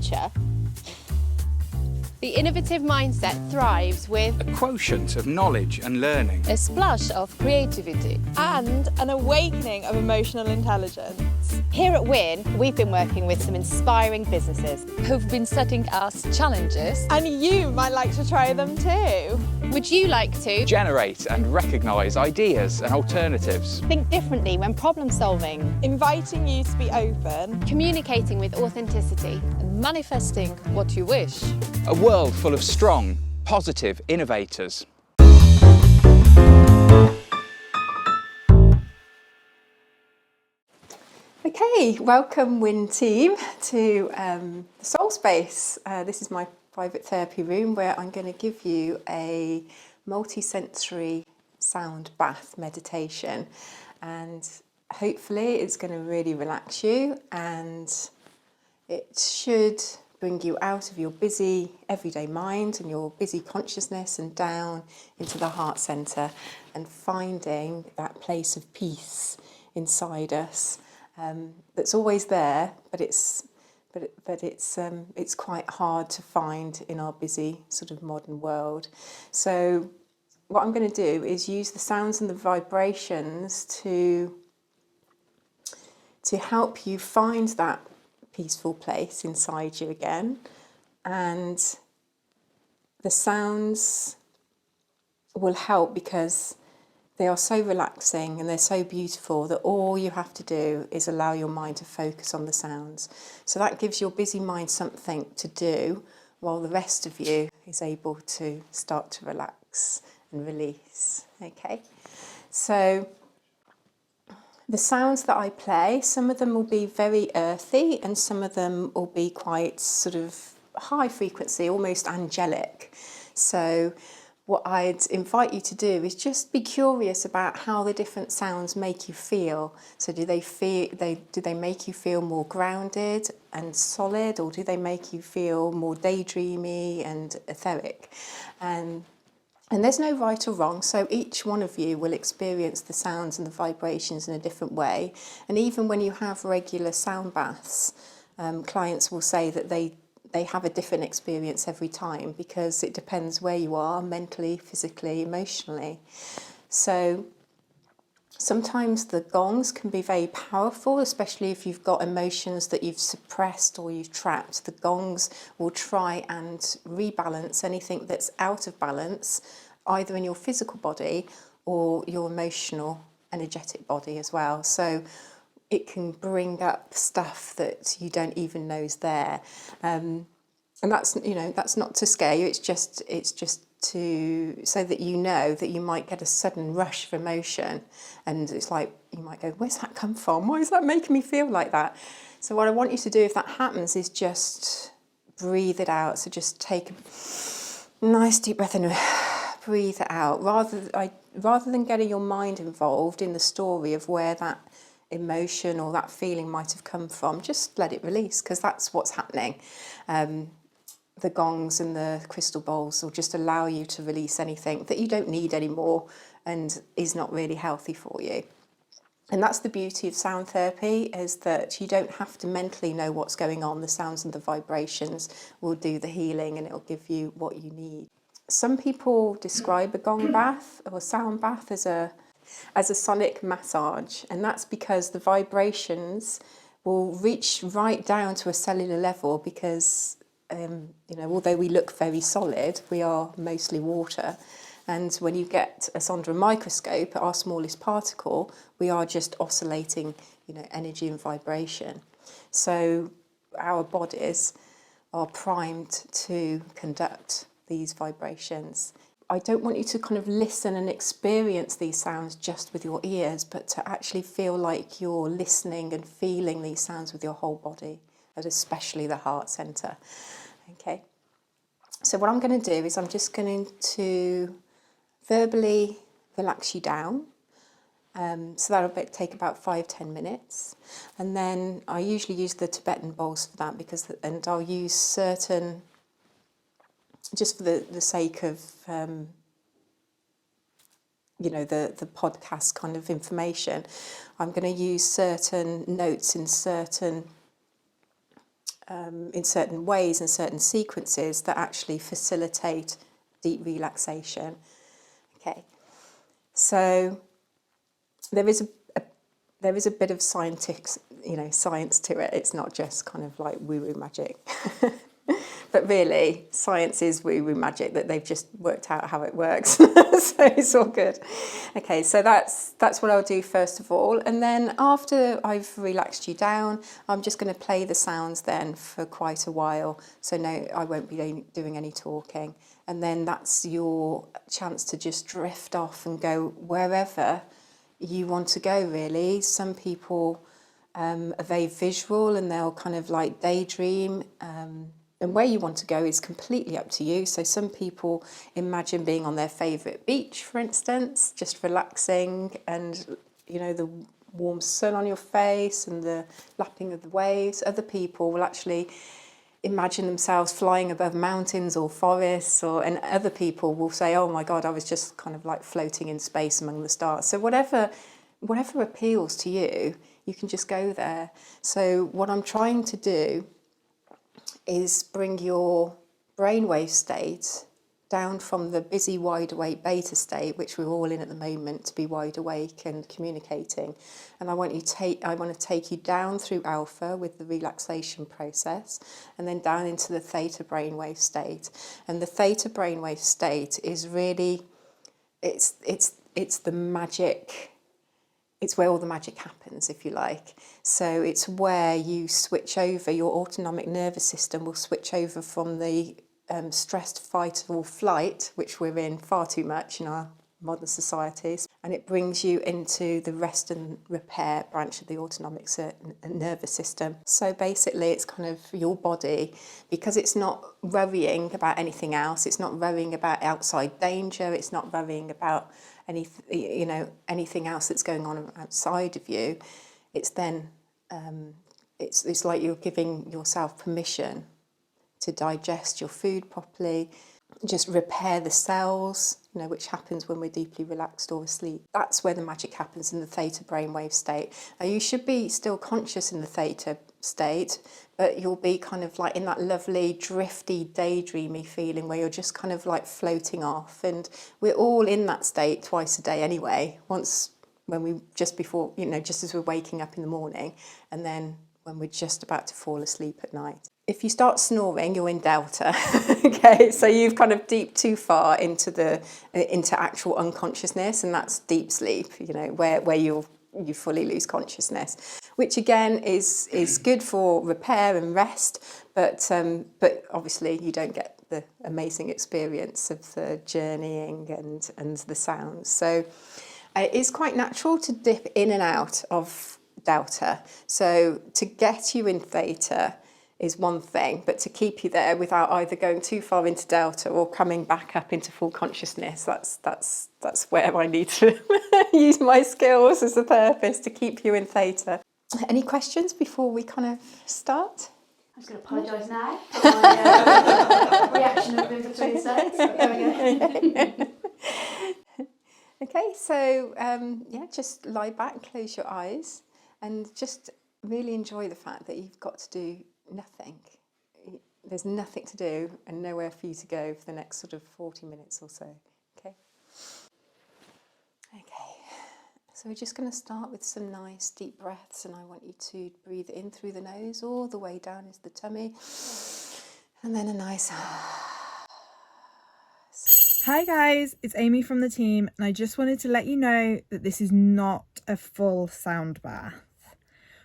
Acupuncture. The innovative mindset thrives with a quotient of knowledge and learning, a splash of creativity, and an awakening of emotional intelligence. Here at Winn, we've been working with some inspiring businesses who've been setting us challenges. And you might like to try them too. Would you like to generate and recognise ideas and alternatives, think differently when problem solving, inviting you to be open, communicating with authenticity, and manifesting what you wish? A world full of strong, positive innovators. Okay, welcome Winn team to the Soul Space. This is my private therapy room where I'm going to give you a multi-sensory sound bath meditation, and hopefully it's going to really relax you, and it should bring you out of your busy everyday mind and your busy consciousness and down into the heart center and finding that place of peace inside us. That's always there, but it's quite hard to find in our busy sort of modern world. So what I'm going to do is use the sounds and the vibrations to help you find that peaceful place inside you again. And the sounds will help because they are so relaxing and they're so beautiful that all you have to do is allow your mind to focus on the sounds. So that gives your busy mind something to do while the rest of you is able to start to relax and release. Okay, so the sounds that I play, some of them will be very earthy and some of them will be quite sort of high frequency, almost angelic. So what I'd invite you to do is just be curious about how the different sounds make you feel. So do they make you feel more grounded and solid, or do they make you feel more daydreamy and etheric? And there's no right or wrong, so each one of you will experience the sounds and the vibrations in a different way. And even when you have regular sound baths, clients will say that they have a different experience every time because it depends where you are mentally, physically, emotionally. So sometimes the gongs can be very powerful, especially if you've got emotions that you've suppressed or you've trapped. The gongs will try and rebalance anything that's out of balance, either in your physical body or your emotional, energetic body as well. So it can bring up stuff that you don't even know is there, and that's not to scare you. It's just to so that you know that you might get a sudden rush of emotion, and it's like you might go, "Where's that come from? Why is that making me feel like that?" So what I want you to do if that happens is just breathe it out. So just take a nice deep breath in, breathe it out, rather than getting your mind involved in the story of where that emotion or that feeling might have come from. Just let it release, because that's what's happening. The gongs and the crystal bowls will just allow you to release anything that you don't need anymore and is not really healthy for you. And that's the beauty of sound therapy, is that you don't have to mentally know what's going on. The sounds and the vibrations will do the healing, and it'll give you what you need. Some people describe a gong bath or a sound bath as a sonic massage, and that's because the vibrations will reach right down to a cellular level, because although we look very solid, we are mostly water, and when you get us under a microscope at our smallest particle, we are just oscillating energy and vibration. So our bodies are primed to conduct these vibrations. I don't want you to kind of listen and experience these sounds just with your ears, but to actually feel like you're listening and feeling these sounds with your whole body, and especially the heart center. Okay, so what I'm going to do is I'm just going to verbally relax you down. So that'll take about 5-10 minutes, and then I usually use the Tibetan bowls for that, and I'll use certain, just for the sake of the podcast kind of information, I'm going to use certain notes in certain in certain ways and certain sequences that actually facilitate deep relaxation. Okay, so there is a bit of scientific, science to it. It's not just kind of like woo-woo magic. But really, science is woo-woo magic, that they've just worked out how it works. So it's all good. Okay, so that's what I'll do first of all. And then after I've relaxed you down, I'm just going to play the sounds then for quite a while. So no, I won't be doing any talking. And then that's your chance to just drift off and go wherever you want to go, really. Some people are very visual and they'll kind of like daydream. And where you want to go is completely up to you. So some people imagine being on their favourite beach, for instance, just relaxing and, the warm sun on your face and the lapping of the waves. Other people will actually imagine themselves flying above mountains or forests, and other people will say, oh my God, I was just kind of like floating in space among the stars. So whatever appeals to you, you can just go there. So what I'm trying to do is bring your brainwave state down from the busy, wide awake beta state, which we're all in at the moment, to be wide awake and communicating. And I want to take you down through alpha with the relaxation process, and then down into the theta brainwave state. And the theta brainwave state is really, it's the magic. It's where all the magic happens, if you like. So it's where you switch over, your autonomic nervous system will switch over from the stressed fight or flight, which we're in far too much in our modern societies, and it brings you into the rest and repair branch of the autonomic nervous system. So basically it's kind of your body, because it's not worrying about anything else, it's not worrying about outside danger, it's not worrying about anything else that's going on outside of you. It's then it's like you're giving yourself permission to digest your food properly, just repair the cells, which happens when we're deeply relaxed or asleep. That's where the magic happens, in the theta brainwave state. Now you should be still conscious in the theta state, but you'll be kind of like in that lovely drifty daydreamy feeling where you're just kind of like floating off. And we're all in that state twice a day anyway, just as we're waking up in the morning, and then when we're just about to fall asleep at night. If you start snoring, you're in delta. Okay, so you've kind of deep too far into actual unconsciousness, and that's deep sleep, where you fully lose consciousness, which again is good for repair and rest, but obviously you don't get the amazing experience of the journeying and the sounds. So it is quite natural to dip in and out of delta. So to get you in theta is one thing, but to keep you there without either going too far into delta or coming back up into full consciousness, that's where I need to use my skills as a therapist to keep you in theta. Any questions before we kind of start? I'm just going to apologise now for my reaction of in between sets. There we go. Okay, so just lie back, close your eyes, and just really enjoy the fact that you've got to do nothing. There's nothing to do and nowhere for you to go for the next sort of 40 minutes or so. Okay, so we're just going to start with some nice deep breaths, and I want you to breathe in through the nose all the way down into the tummy, and then a nice Hi guys, it's Amy from the team, and I just wanted to let you know that this is not a full sound bath.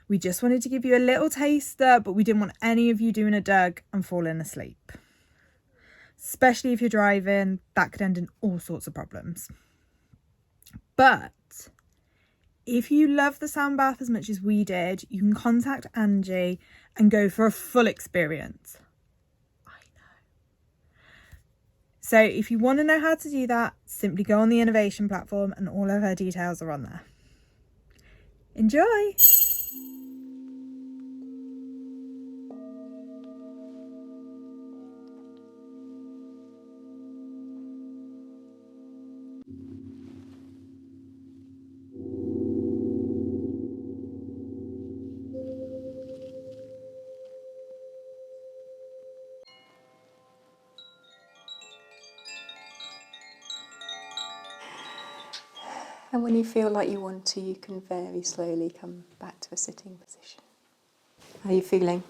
We just wanted to give you a little taster, but we didn't want any of you doing a Doug and falling asleep. Especially if you're driving, that could end in all sorts of problems. But if you love the sound bath as much as we did, you can contact Angie and go for a full experience. I know. So if you want to know how to do that, simply go on the innovation platform and all of her details are on there. Enjoy! And when you feel like you want to, you can very slowly come back to a sitting position. How are you feeling?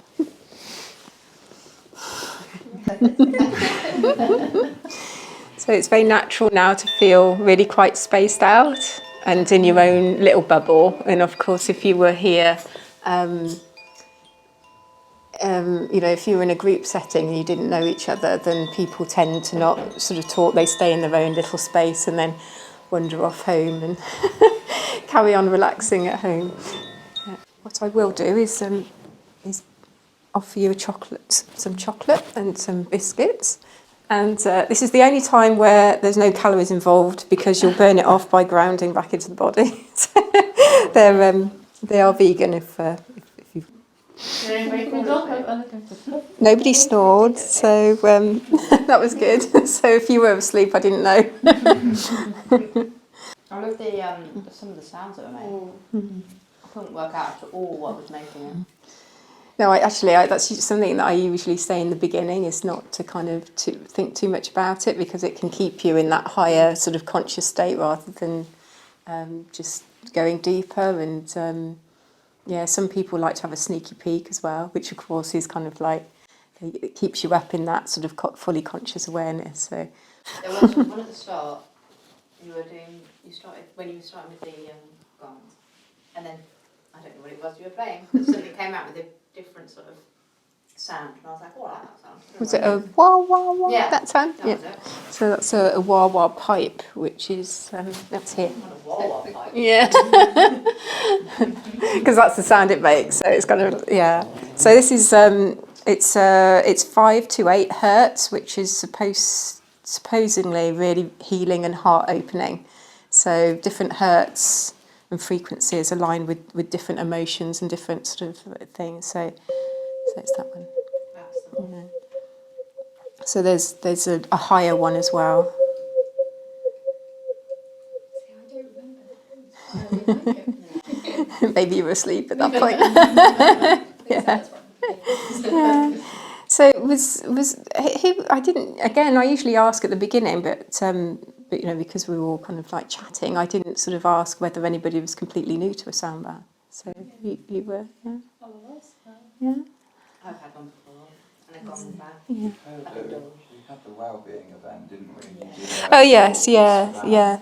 So it's very natural now to feel really quite spaced out and in your own little bubble. And of course, if you were here, you know, if you were in a group setting and you didn't know each other, then people tend to not sort of talk. They stay in their own little space and then wander off home and carry on relaxing at home. What I will do is offer you some chocolate and some biscuits. And this is the only time where there's no calories involved because you'll burn it off by grounding back into the body. They are vegan if you... Nobody snored, so that was good. So if you were asleep, I didn't know. I love some of the sounds that were made. I couldn't work out at all what was making it. No, that's something that I usually say in the beginning, is not to kind of think too much about it, because it can keep you in that higher sort of conscious state rather than just going deeper. And yeah, some people like to have a sneaky peek as well, which of course is kind of like, it keeps you up in that sort of fully conscious awareness. So There was one at the start. You started with the gongs, and then I don't know what it was you were playing, but something came out with a different sort of sound, and I was like, oh, I like that sound. was it a wah wah wah? Yeah, that sound. That was it. So that's a wah wah pipe, which is that's here. Not a wah-wah pipe. Yeah, because that's the sound it makes. So it's kind of, yeah. So this is it's 5 to 8 hertz, which is supposedly really healing and heart opening. So different hertz and frequencies align with different emotions and different sort of things. So it's that one. That's the one. Yeah. So there's a higher one as well. Maybe you were asleep at that point. Yeah. Yeah. So it was he? I didn't. Again, I usually ask at the beginning, but you know, because we were all kind of like chatting, I didn't sort of ask whether anybody was completely new to a sound bath. So you were, yeah. All of us. Yeah. I've had one before, and I've gone back. Yeah. We had the well-being event, didn't we? Oh yes, yeah.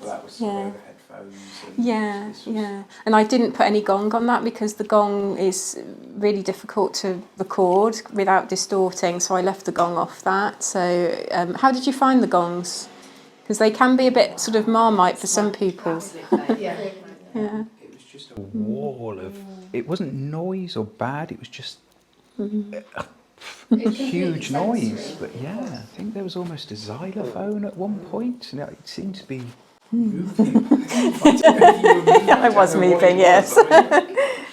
That was sort Yeah. of headphones. And Yeah, this was- yeah. And I didn't put any gong on that because the gong is really difficult to record without distorting, so I left the gong off that. So how did you find the gongs? Because they can be a bit sort of Marmite for some people. Absolutely. Yeah. It was just a wall of... It wasn't noise or bad, it was just a huge noise. But yeah, I think there was almost a xylophone at one point, and it seemed to be... I was moving, yes.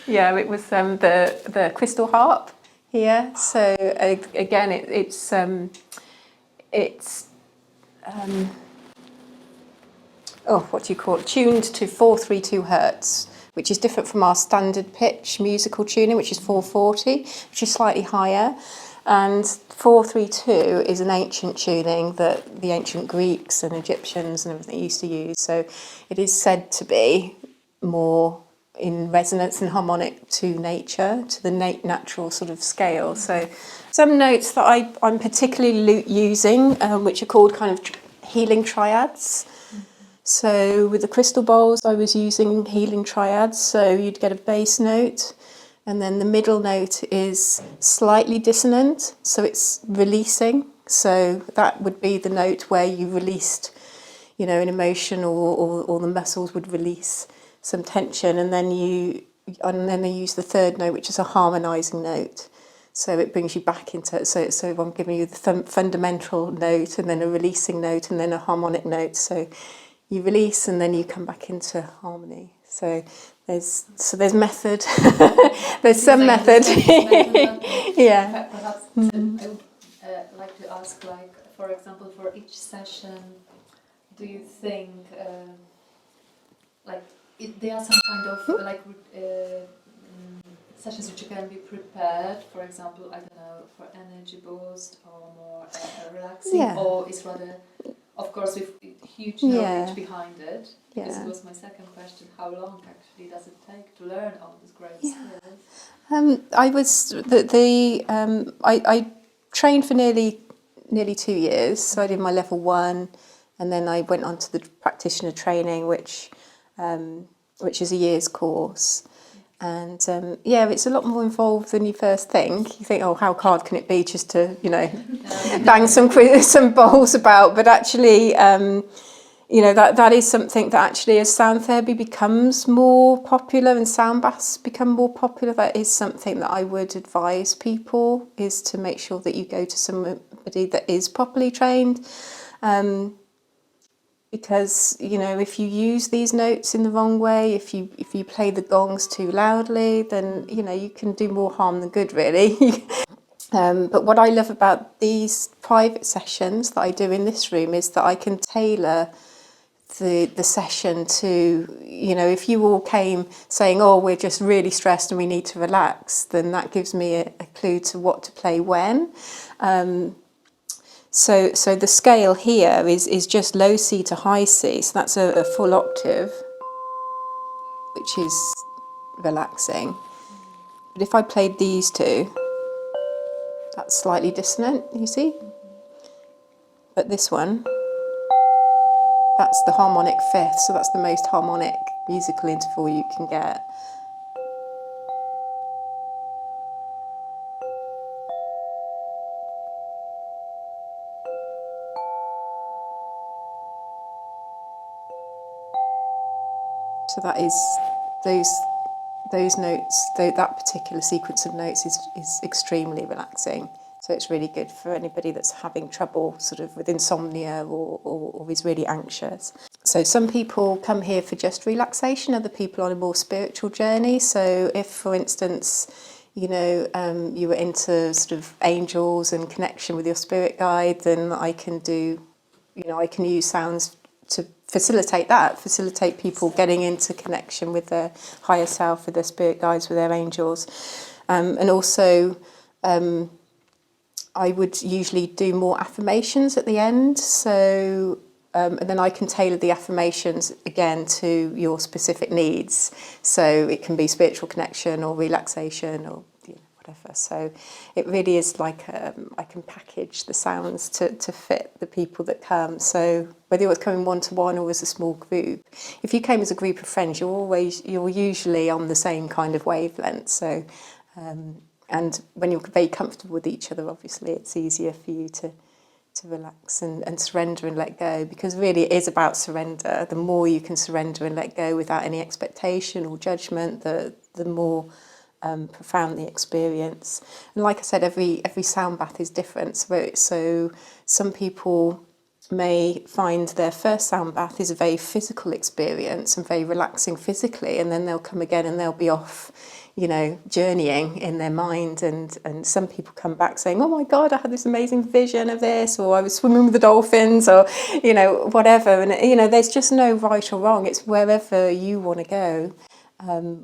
Yeah, it was the crystal harp here. So again, it's what do you call it? Tuned to 432 hertz, which is different from our standard pitch musical tuning, which is 440, which is slightly higher. And 432 is an ancient tuning that the ancient Greeks and Egyptians and everything used to use. So it is said to be more in resonance and harmonic to nature, to the natural sort of scale. So some notes that I'm particularly using, which are called kind of healing triads. So with the crystal bowls, I was using healing triads. So you'd get a bass note, and then the middle note is slightly dissonant, so it's releasing. So that would be the note where you released, you know, an emotion, or the muscles would release some tension, and then they use the third note, which is a harmonizing note. So it brings you back into, so I'm giving you the fundamental note, and then a releasing note, and then a harmonic note. So you release, and then you come back into harmony. So there's method. There's some method. Yeah. Perhaps I would like to ask, like, for example, for each session, do you think there are some kind of sessions which can be prepared, for example, I don't know, for energy boost or more relaxing, Yeah. or is rather of course with huge knowledge Yeah. behind it. This Yeah. was my second question. How long actually does it take to learn all these great Yeah. skills? I trained for nearly 2 years. So I did my level 1, and then I went on to the practitioner training, which is a year's course. And it's a lot more involved than you first think. You think, oh, how hard can it be just to, bang some bowls about? But actually, that is something that actually, as sound therapy becomes more popular and sound baths become more popular, that is something that I would advise people, is to make sure that you go to somebody that is properly trained. Because if you use these notes in the wrong way, if you play the gongs too loudly, then you can do more harm than good, really. But what I love about these private sessions that I do in this room is that I can tailor the session to, if you all came saying, oh, we're just really stressed and we need to relax, then that gives me a clue to what to play when. So the scale here is just low C to high C, so that's a full octave, which is relaxing. But if I played these two, that's slightly dissonant, you see? But this one, that's the harmonic fifth, so that's the most harmonic musical interval you can get. So that is those notes, that particular sequence of notes is extremely relaxing. So it's really good for anybody that's having trouble sort of with insomnia or is really anxious. So some people come here for just relaxation, other people on a more spiritual journey. So if, for instance, you were into sort of angels and connection with your spirit guide, then I can use sounds to facilitate people getting into connection with their higher self, with their spirit guides, with their angels. And also, I would usually do more affirmations at the end. So, and then I can tailor the affirmations again to your specific needs. So it can be spiritual connection or relaxation or whatever. So it really is like I can package the sounds to fit the people that come. So whether you're coming one-to-one or as a small group, if you came as a group of friends, you're usually on the same kind of wavelength. So and when you're very comfortable with each other, obviously it's easier for you to relax and surrender and let go, because really it is about surrender. The more you can surrender and let go without any expectation or judgment, the more profound the experience. And like I said, every sound bath is different. So some people may find their first sound bath is a very physical experience and very relaxing physically, and then they'll come again and they'll be off, journeying in their mind, and some people come back saying, oh my God, I had this amazing vision of this, or I was swimming with the dolphins, or whatever. And there's just no right or wrong. It's wherever you want to go.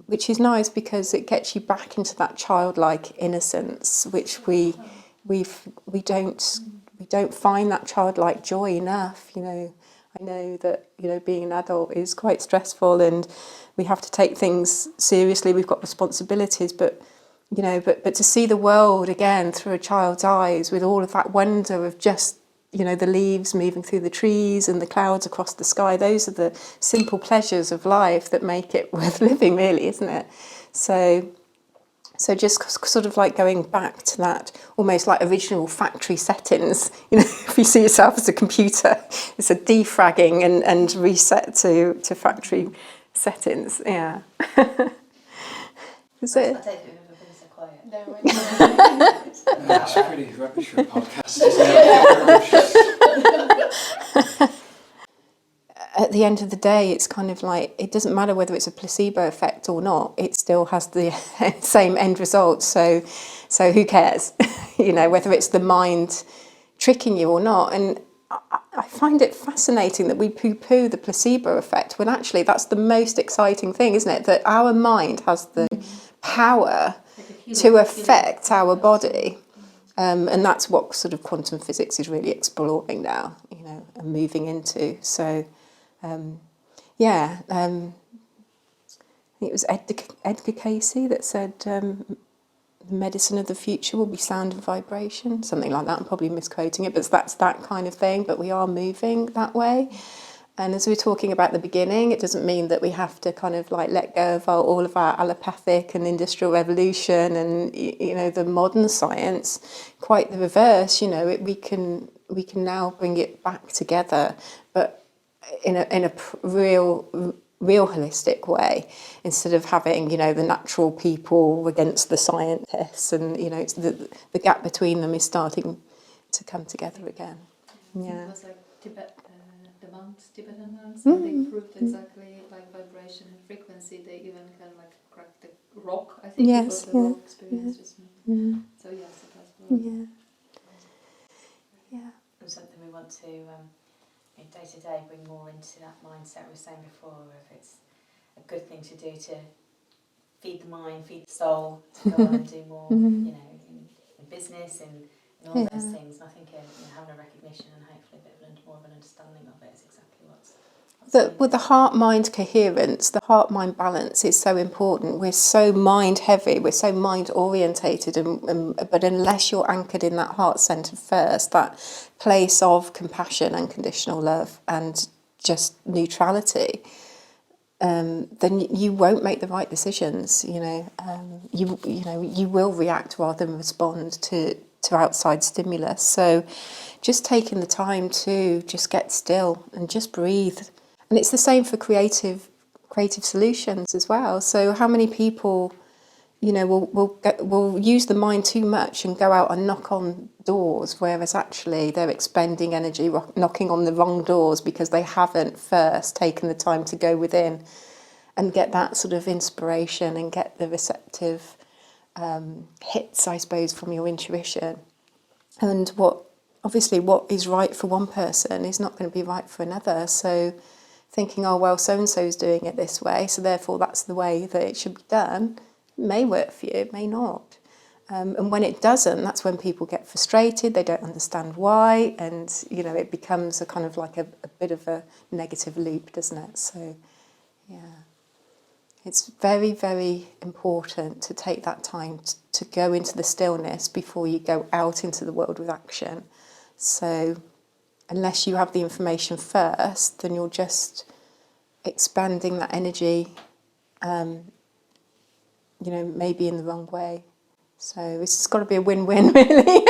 Which is nice because it gets you back into that childlike innocence, which we don't find that childlike joy enough. I know that being an adult is quite stressful and we have to take things seriously. We've got responsibilities, but to see the world again through a child's eyes with all of that wonder of just the leaves moving through the trees and the clouds across the sky, those are the simple pleasures of life that make it worth living, really, isn't it? So just sort of like going back to that almost like original factory settings. If you see yourself as a computer, it's a defragging and reset to factory settings. Yeah. Is it? I take it we've been so quiet. That's pretty rubbish for a podcast, isn't it? At the end of the day, it's kind of like, it doesn't matter whether it's a placebo effect or not, it still has the same end result. So who cares? Whether it's the mind tricking you or not. And I find it fascinating that we poo-poo the placebo effect when actually that's the most exciting thing, isn't it? That our mind has the power to affect our body. And that's what sort of quantum physics is really exploring now, you know, and moving into. So, I think it was Edgar Casey that said the medicine of the future will be sound and vibration, something like that. I'm probably misquoting it, but that's that kind of thing. But we are moving that way. And as we were talking about at the beginning, it doesn't mean that we have to kind of like let go of all of our allopathic and industrial revolution and, you know, the modern science. Quite the reverse, you know, we can now bring it back together, but in a real holistic way, instead of having, you know, the natural people against the scientists, and, you know, it's the gap between them is starting to come together again. Yeah. It was like the monks, Tibetan monks, and they proved exactly like vibration and frequency. They even kind of like cracked the rock. I think it was the rock experience just made. So yes, it does work. Yeah. And something we want to day to day bring more into that mindset we were saying before, if it's a good thing to do to feed the mind, feed the soul, to go on and do more, you know, in business and all those things. And I think having a recognition and hopefully a bit of more of an understanding of it is exactly what's With the heart-mind coherence, the heart-mind balance is so important. We're so mind-heavy, we're so mind-orientated, but unless you're anchored in that heart centre first, that place of compassion, unconditional love, and just neutrality, then you won't make the right decisions. You know, you will react rather than respond to outside stimulus. So, just taking the time to just get still and just breathe. And it's the same for creative solutions as well. So how many people, you know, will use the mind too much and go out and knock on doors, whereas actually they're expending energy knocking on the wrong doors because they haven't first taken the time to go within and get that sort of inspiration and get the receptive hits, I suppose, from your intuition. And what is right for one person is not going to be right for another. So thinking, oh, well, so-and-so's doing it this way, so therefore that's the way that it should be done, may work for you, it may not. And when it doesn't, that's when people get frustrated, they don't understand why, and, you know, it becomes a kind of like a bit of a negative loop, doesn't it? So, yeah. It's very, very important to take that time to go into the stillness before you go out into the world with action. So unless you have the information first, then you're just expanding that energy, you know, maybe in the wrong way. So it's got to be a win-win, really.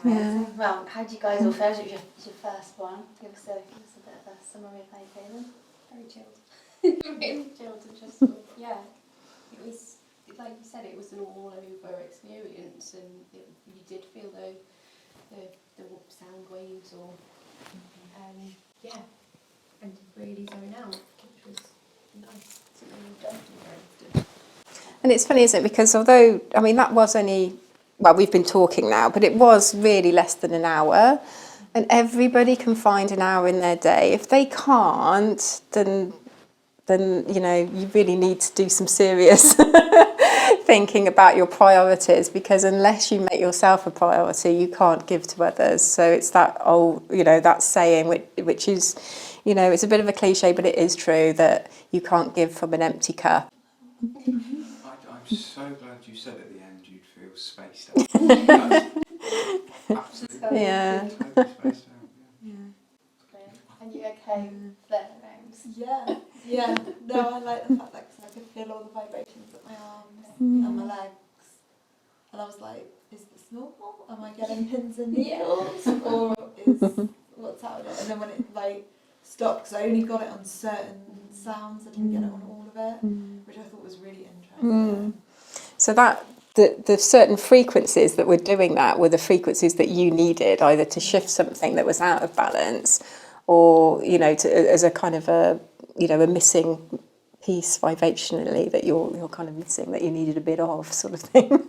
Yeah. Well, how do you guys all feel? It was your first one. Give us a bit of a summary of how you're feeling. Very chilled. Really chilled and just sort of, yeah. It was, like you said, it was an all-over experience, and you did feel the sound waves, or and really zone out, which was nice. Something we've done very often. And it's funny, isn't it? Because although, I mean, that was only, well, we've been talking now, but it was really less than an hour. And everybody can find an hour in their day. If they can't, then you know, you really need to do some serious thinking about your priorities, because unless you make yourself a priority, you can't give to others. So it's that old, you know, that saying, which is, you know, it's a bit of a cliche, but it is true, that you can't give from an empty cup. I'm so glad you said at the end you'd feel spaced out. Absolutely. Yeah. Totally spaced out. Yeah. And you okay there, Rose? Yeah. No, I like the fact that, cause I could feel all the vibrations at my arms and my legs, and I was like, is this normal? Am I getting pins and needles, or is what's happening? And then when it like stopped, because I only got it on certain sounds, I didn't get it on all of it, which I thought was really interesting. So that the certain frequencies that were doing that were the frequencies that you needed, either to shift something that was out of balance, or, you know, as a kind of a, you know, a missing piece vibrationally that you're kind of missing, that you needed a bit of, sort of thing.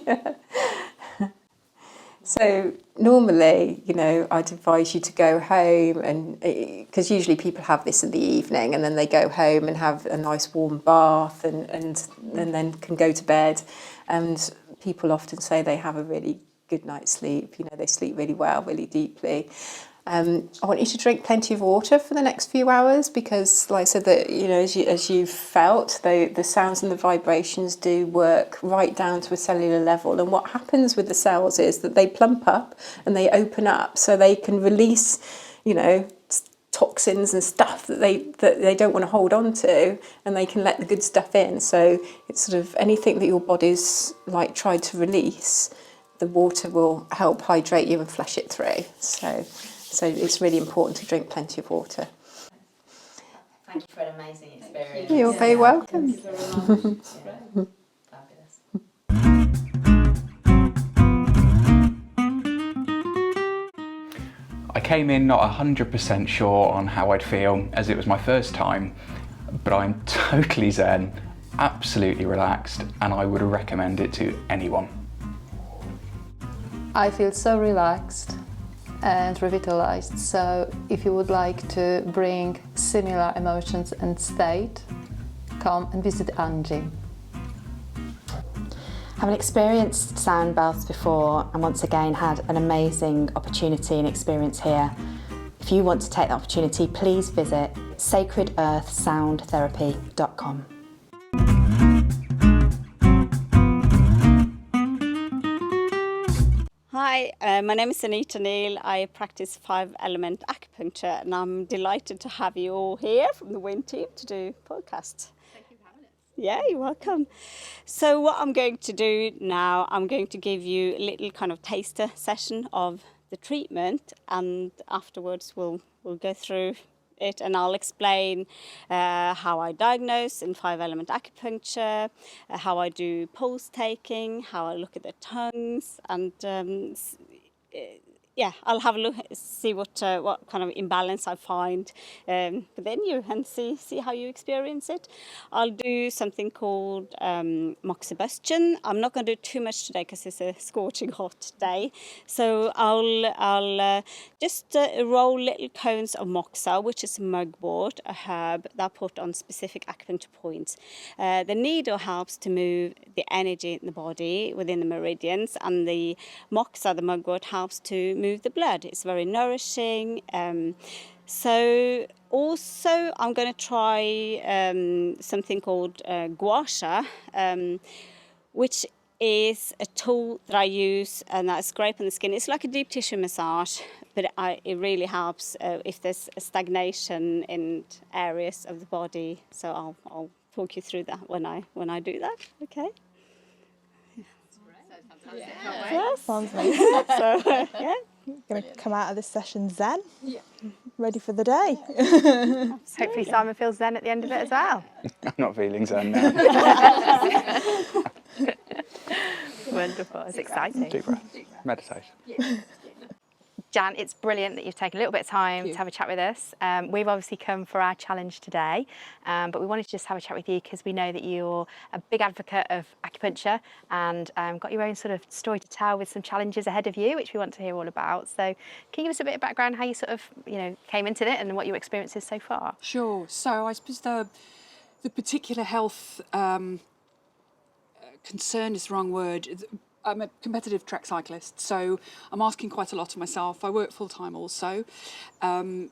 Yeah. So normally, you know, I'd advise you to go home, and because usually people have this in the evening, and then they go home and have a nice warm bath, and then can go to bed. And people often say they have a really good night's sleep. You know, they sleep really well, really deeply. I want you to drink plenty of water for the next few hours because, like I said, that you know, as you've felt, the sounds and the vibrations do work right down to a cellular level. And what happens with the cells is that they plump up and they open up, so they can release, you know, toxins and stuff that they don't want to hold on to, and they can let the good stuff in. So it's sort of anything that your body's like tried to release, the water will help hydrate you and flush it through. So it's really important to drink plenty of water. Thank you for an amazing experience. You're very welcome. Thank you very much. Fabulous. I came in not 100% sure on how I'd feel, as it was my first time, but I'm totally zen, absolutely relaxed, and I would recommend it to anyone. I feel so relaxed and revitalized. So if you would like to bring similar emotions and state, come and visit Angie. Having experienced sound baths before and once again had an amazing opportunity and experience here, if you want to take the opportunity, please visit sacredearthsoundtherapy.com. Hi, my name is Anita Neal. I practice 5-element acupuncture, and I'm delighted to have you all here from the Winn team to do podcast. Thank you for having us. Yeah, you're welcome. So what I'm going to do now, I'm going to give you a little kind of taster session of the treatment, and afterwards we'll go through it, and I'll explain how I diagnose in 5-element acupuncture, how I do pulse taking, how I look at the tongues, and yeah, I'll have a look, see what kind of imbalance I find within you, and see how you experience it. I'll do something called moxibustion. I'm not going to do too much today because it's a scorching hot day. So I'll just roll little cones of moxa, which is mugwort, a herb that I put on specific acupuncture points. The needle helps to move the energy in the body within the meridians, and the moxa, the mugwort, helps to move the blood. It's very nourishing. So also I'm going to try something called gua sha, which is a tool that I use and I scrape on the skin. It's like a deep tissue massage, but it really helps if there's a stagnation in areas of the body. So I'll talk you through that when I do that. Okay. Yeah, sounds amazing. So yeah. Going to come out of this session zen. Yeah. Ready for the day. Hopefully Simon feels zen at the end of it as well. I'm not feeling zen now. Wonderful, it's exciting. Deep breath, meditation. Jan, it's brilliant that you've taken a little bit of time to have a chat with us. We've obviously come for our challenge today, but we wanted to just have a chat with you because we know that you're a big advocate of acupuncture and got your own sort of story to tell with some challenges ahead of you, which we want to hear all about. So can you give us a bit of background how you sort of, came into it and what your experience is so far? Sure. So I suppose the particular health concern is the wrong word. I'm a competitive track cyclist, so I'm asking quite a lot of myself. I work full-time also. And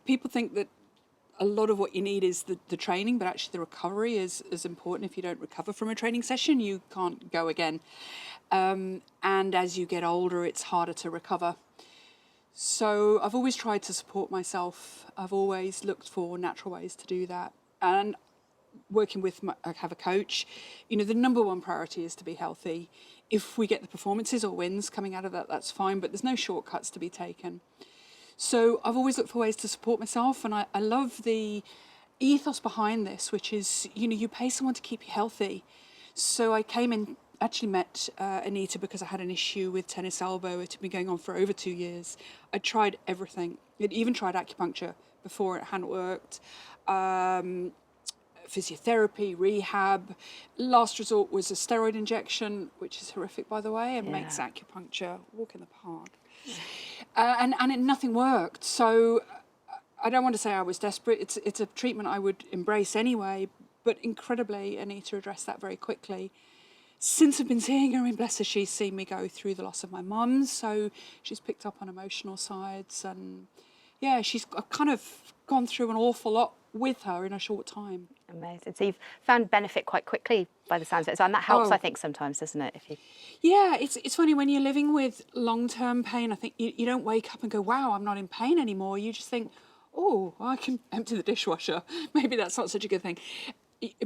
people think that a lot of what you need is the training, but actually the recovery is important. If you don't recover from a training session, you can't go again. And as you get older, it's harder to recover. So I've always tried to support myself. I've always looked for natural ways to do that. And working with, I have a coach, the number one priority is to be healthy. If we get the performances or wins coming out of that, that's fine, but there's no shortcuts to be taken. So I've always looked for ways to support myself, and I love the ethos behind this, which is, you pay someone to keep you healthy. So I came in, actually met Anita because I had an issue with tennis elbow. It had been going on for over 2 years. I tried everything. I'd even tried acupuncture before, it hadn't worked. Physiotherapy, rehab. Last resort was a steroid injection, which is horrific, by the way, and makes acupuncture a walk in the park. And nothing worked. So I don't want to say I was desperate. It's a treatment I would embrace anyway, but incredibly, Anita addressed that very quickly. since I've been seeing her, and bless her, she's seen me go through the loss of my mum, so she's picked up on emotional sides, and yeah, I've kind of gone through an awful lot with her in a short time. Amazing. So you've found benefit quite quickly by the sounds of it, and that helps, Oh. I think, sometimes, doesn't it? If you... Yeah, it's funny when you're living with long-term pain. I think you don't wake up and go, "Wow, I'm not in pain anymore." You just think, "Oh, I can empty the dishwasher." Maybe that's not such a good thing.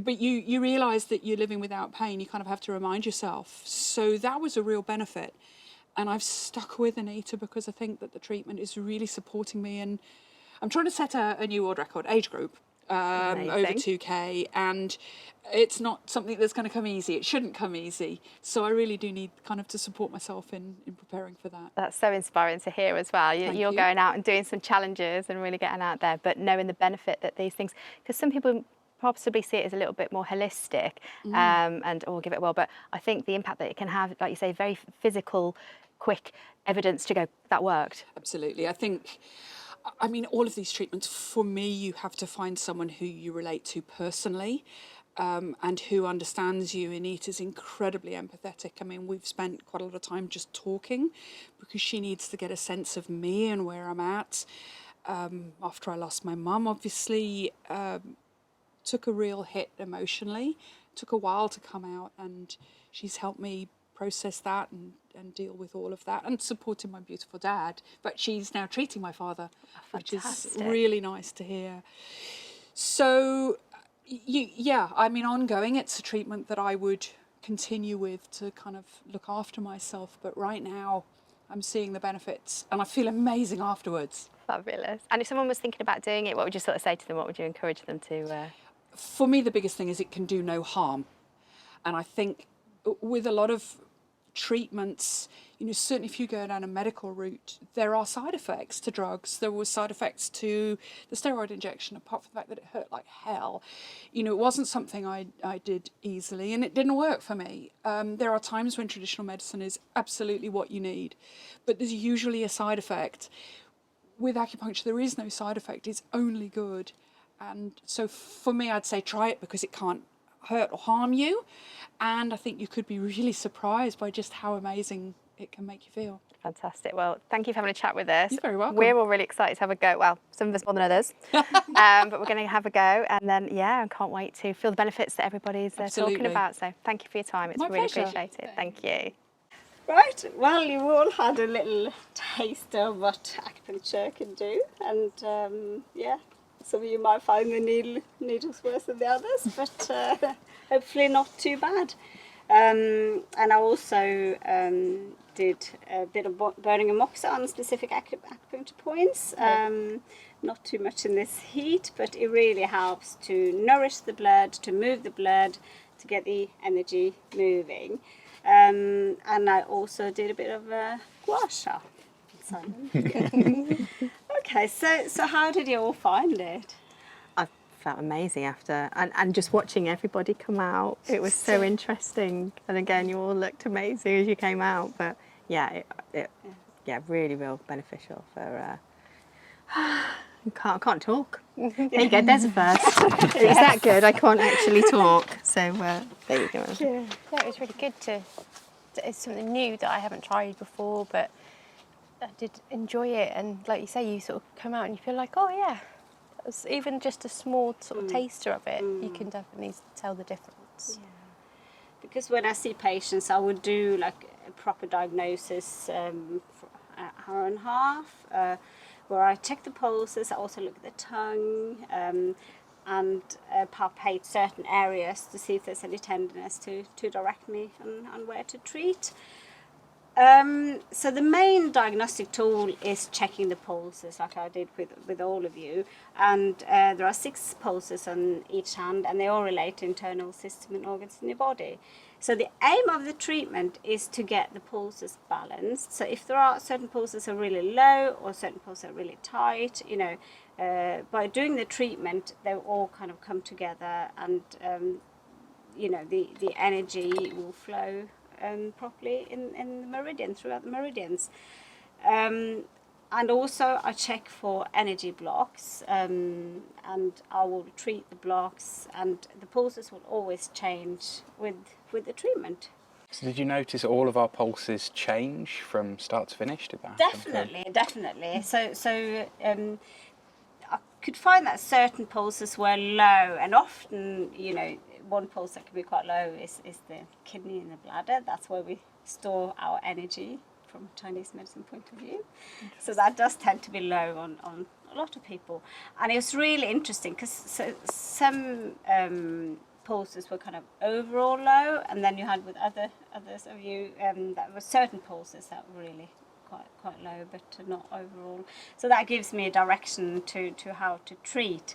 But you realise that you're living without pain. You kind of have to remind yourself. So that was a real benefit, and I've stuck with Anita because I think that the treatment is really supporting me, and I'm trying to set a new world record age group. Over 2K, and it's not something that's going to come easy. It shouldn't come easy. So I really do need kind of to support myself in preparing for that. That's so inspiring to hear as well. You're going out and doing some challenges and really getting out there, but knowing the benefit that these things, because some people possibly see it as a little bit more holistic and give it a whirl, but I think the impact that it can have, like you say, very physical, quick evidence to go, that worked. Absolutely. I mean, all of these treatments, for me, you have to find someone who you relate to personally and who understands you. Anita's incredibly empathetic. I mean, we've spent quite a lot of time just talking because she needs to get a sense of me and where I'm at. After I lost my mum, obviously, took a real hit emotionally. Took a while to come out, and she's helped me process that and deal with all of that, and supporting my beautiful dad. But she's now treating my father, which is really nice to hear. So, I mean, ongoing, it's a treatment that I would continue with to kind of look after myself. But right now, I'm seeing the benefits, and I feel amazing afterwards. Fabulous. And if someone was thinking about doing it, what would you sort of say to them? What would you encourage them to? For me, the biggest thing is it can do no harm. And I think with a lot of treatments, certainly if you go down a medical route, there are side effects to drugs. There were side effects to the steroid injection, apart from the fact that it hurt like hell. It wasn't something I did easily, and it didn't work for me. There are times when traditional medicine is absolutely what you need, but there's usually a side effect. With acupuncture, there is no side effect. It's only good. And so for me, I'd say try it because it can't hurt or harm you. And I think you could be really surprised by just how amazing it can make you feel. Fantastic. Well, thank you for having a chat with us. You're very welcome. We're all really excited to have a go. Well, some of us more than others. But we're going to have a go. And then, I can't wait to feel the benefits that everybody's talking about. So thank you for your time. It's really appreciated. Thank you. Right, well, you all had a little taste of what acupuncture can do. And, some of you might find the needles worse than the others, but hopefully not too bad. And I also did a bit of burning of moxa on specific acupuncture points. Not too much in this heat, but it really helps to nourish the blood, to move the blood, to get the energy moving. And I also did a bit of gua sha. Okay, so how did you all find it? I felt amazing after, and just watching everybody come out, it was so interesting. And again, you all looked amazing as you came out. But it really real beneficial for. I can't talk. There you go. There's a first. Is that good? I can't actually talk. So there you go. Yeah, it was really good it's something new that I haven't tried before, but I did enjoy it. And like you say, you sort of come out and you feel like, oh yeah, that was even just a small sort of taster of it. You can definitely tell the difference. Yeah. Because when I see patients, I would do like a proper diagnosis for an hour and a half, where I check the pulses. I also look at the tongue and palpate certain areas to see if there's any tenderness to direct me on where to treat. So the main diagnostic tool is checking the pulses, like I did with all of you. And there are 6 pulses on each hand, and they all relate to internal system and organs in your body. So the aim of the treatment is to get the pulses balanced. So if there are certain pulses are really low or certain pulses are really tight, by doing the treatment, they all kind of come together, and the energy will flow properly in the meridian, throughout the meridians. And also I check for energy blocks, and I will treat the blocks, and the pulses will always change with the treatment. So did you notice all of our pulses change from start to finish? Did that happen? Definitely. So I could find that certain pulses were low, and often, you know, one pulse that can be quite low is the kidney and the bladder. That's where we store our energy from a Chinese medicine point of view. So that does tend to be low on a lot of people. And it was really interesting because some pulses were kind of overall low, and then you had with others of you that were certain pulses that were really quite low, but not overall. So that gives me a direction to how to treat.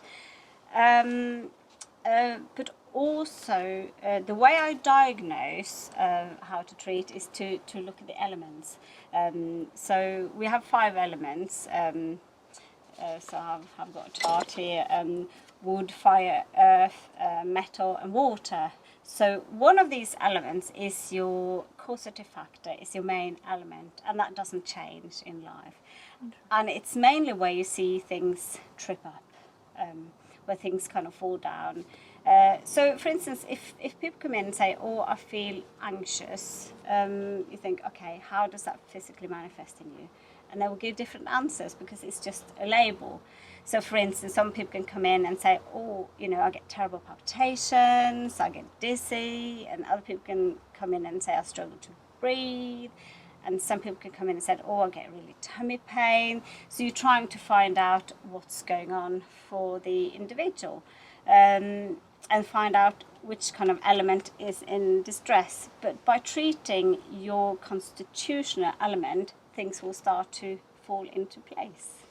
But also the way I diagnose how to treat is to look at the elements. So we have 5 elements. So I've got a chart here: wood, fire, earth, metal, and water. So one of these elements is your causative factor, is your main element, and that doesn't change in life. And it's mainly where you see things trip up, where things kind of fall down. So, for instance, if people come in and say, "Oh, I feel anxious," you think, "Okay, how does that physically manifest in you?" And they will give different answers because it's just a label. So, for instance, some people can come in and say, "Oh, you know, I get terrible palpitations, I get dizzy," and other people can come in and say, "I struggle to breathe." And some people can come in and say, "Oh, I get really tummy pain." So you're trying to find out what's going on for the individual. And find out which kind of element is in distress. But by treating your constitutional element, things will start to fall into place.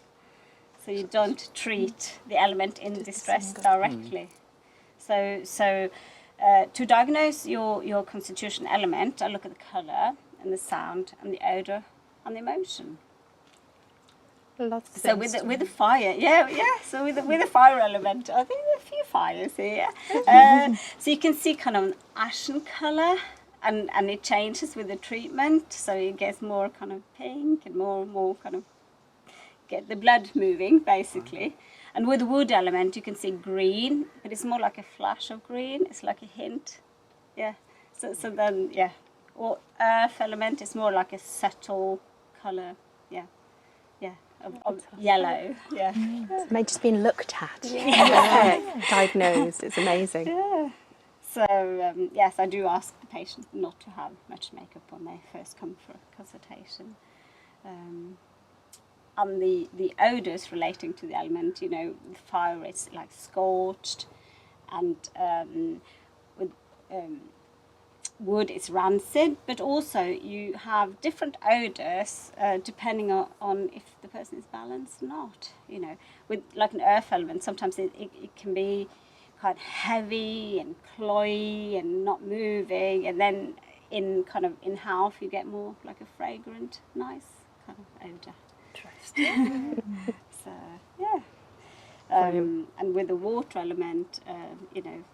So you don't treat the element in distress directly. So to diagnose your constitutional element, I look at the colour and the sound and the odour and the emotion. So with the fire, So with the fire element, I think there are a few fires here. So you can see kind of an ashen colour, and it changes with the treatment. So it gets more kind of pink and more kind of get the blood moving basically. And with the wood element, you can see green, but it's more like a flash of green. It's like a hint, So then or earth element is more like a subtle colour, of yellow, It may just been looked at, diagnosed. It's amazing. Yeah. So yes, I do ask the patient not to have much makeup when they first come for a consultation. And the odours relating to the element, you know, fire is like scorched, and with wood is rancid, but also you have different odours depending on if the person is balanced or not. You know, with like an earth element, sometimes it can be quite heavy and cloyy and not moving, and then in half you get more like a fragrant, nice kind of odour. Interesting. So and with the water element, you know,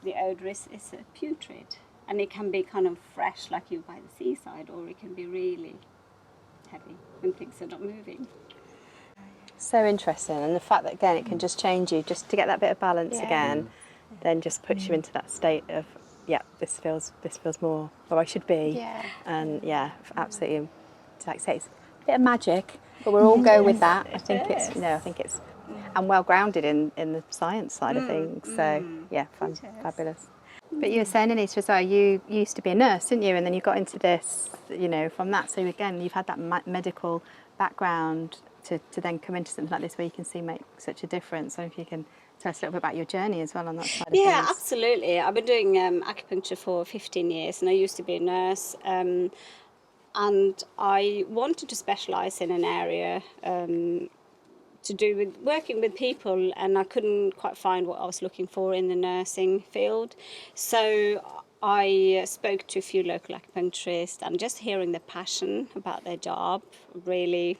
the odour is putrid. And it can be kind of fresh, like you by the seaside, or it can be really heavy when things are not moving. So interesting, and the fact that again it can just change you, just to get that bit of balance again, then just puts you into that state of this feels more where I should be, and absolutely, like I say, it's a bit of magic, but we'll all go with that. I think it's and well grounded in the science side of things. So fabulous. But you were saying, Anita, as well, you used to be a nurse, didn't you? And then you got into this, you know, from that. So again, you've had that medical background to then come into something like this where you can make such a difference. So if you can tell us a little bit about your journey as well on that side of things. Yeah, absolutely. I've been doing acupuncture for 15 years, and I used to be a nurse. And I wanted to specialise in an area to do with working with people, and I couldn't quite find what I was looking for in the nursing field. So I spoke to a few local acupuncturists, and just hearing the passion about their job really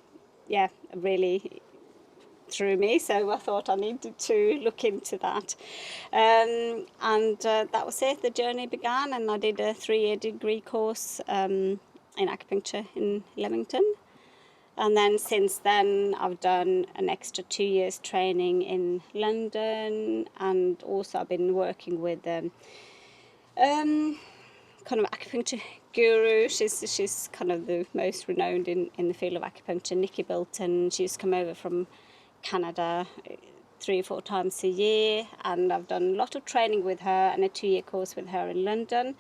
threw me. So I thought I needed to look into that. And that was it. The journey began, and I did a 3-year degree course in acupuncture in Leamington. And then since then, I've done an extra 2 years training in London, and also I've been working with kind of acupuncture guru. She's kind of the most renowned in the field of acupuncture, Nikki Bilton. She used to come over from Canada 3 or 4 times a year, and I've done a lot of training with her and a 2-year course with her in London.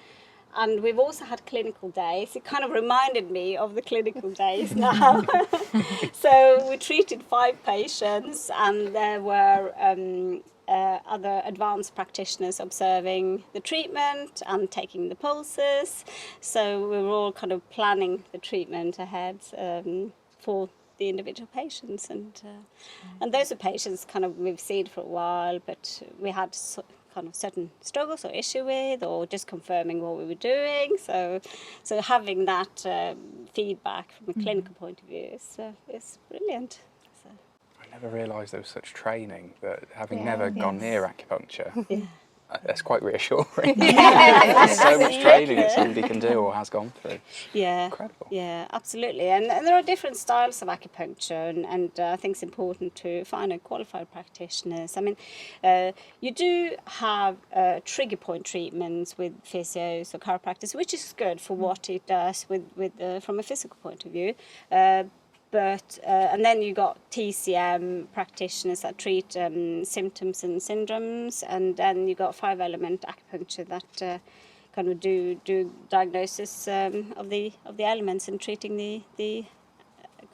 And we've also had clinical days. It kind of reminded me of the clinical days now. So we treated 5 patients, and there were other advanced practitioners observing the treatment and taking the pulses. So we were all kind of planning the treatment ahead for the individual patients, and those are patients kind of we've seen for a while, but we had kind of certain struggles or issue with, or just confirming what we were doing. So having that feedback from a clinical point of view is brilliant. So. I never realised there was such training, but having never gone near acupuncture, that's quite reassuring. There's so much training that somebody can do or has gone through. Yeah, incredible. Yeah, absolutely. And there are different styles of acupuncture, and I think it's important to find a qualified practitioners. I mean, you do have trigger point treatments with physios or chiropractors, which is good for what it does from a physical point of view. But and then you got TCM practitioners that treat symptoms and syndromes, and then you got 5-element acupuncture that kind of do diagnosis of the elements and treating the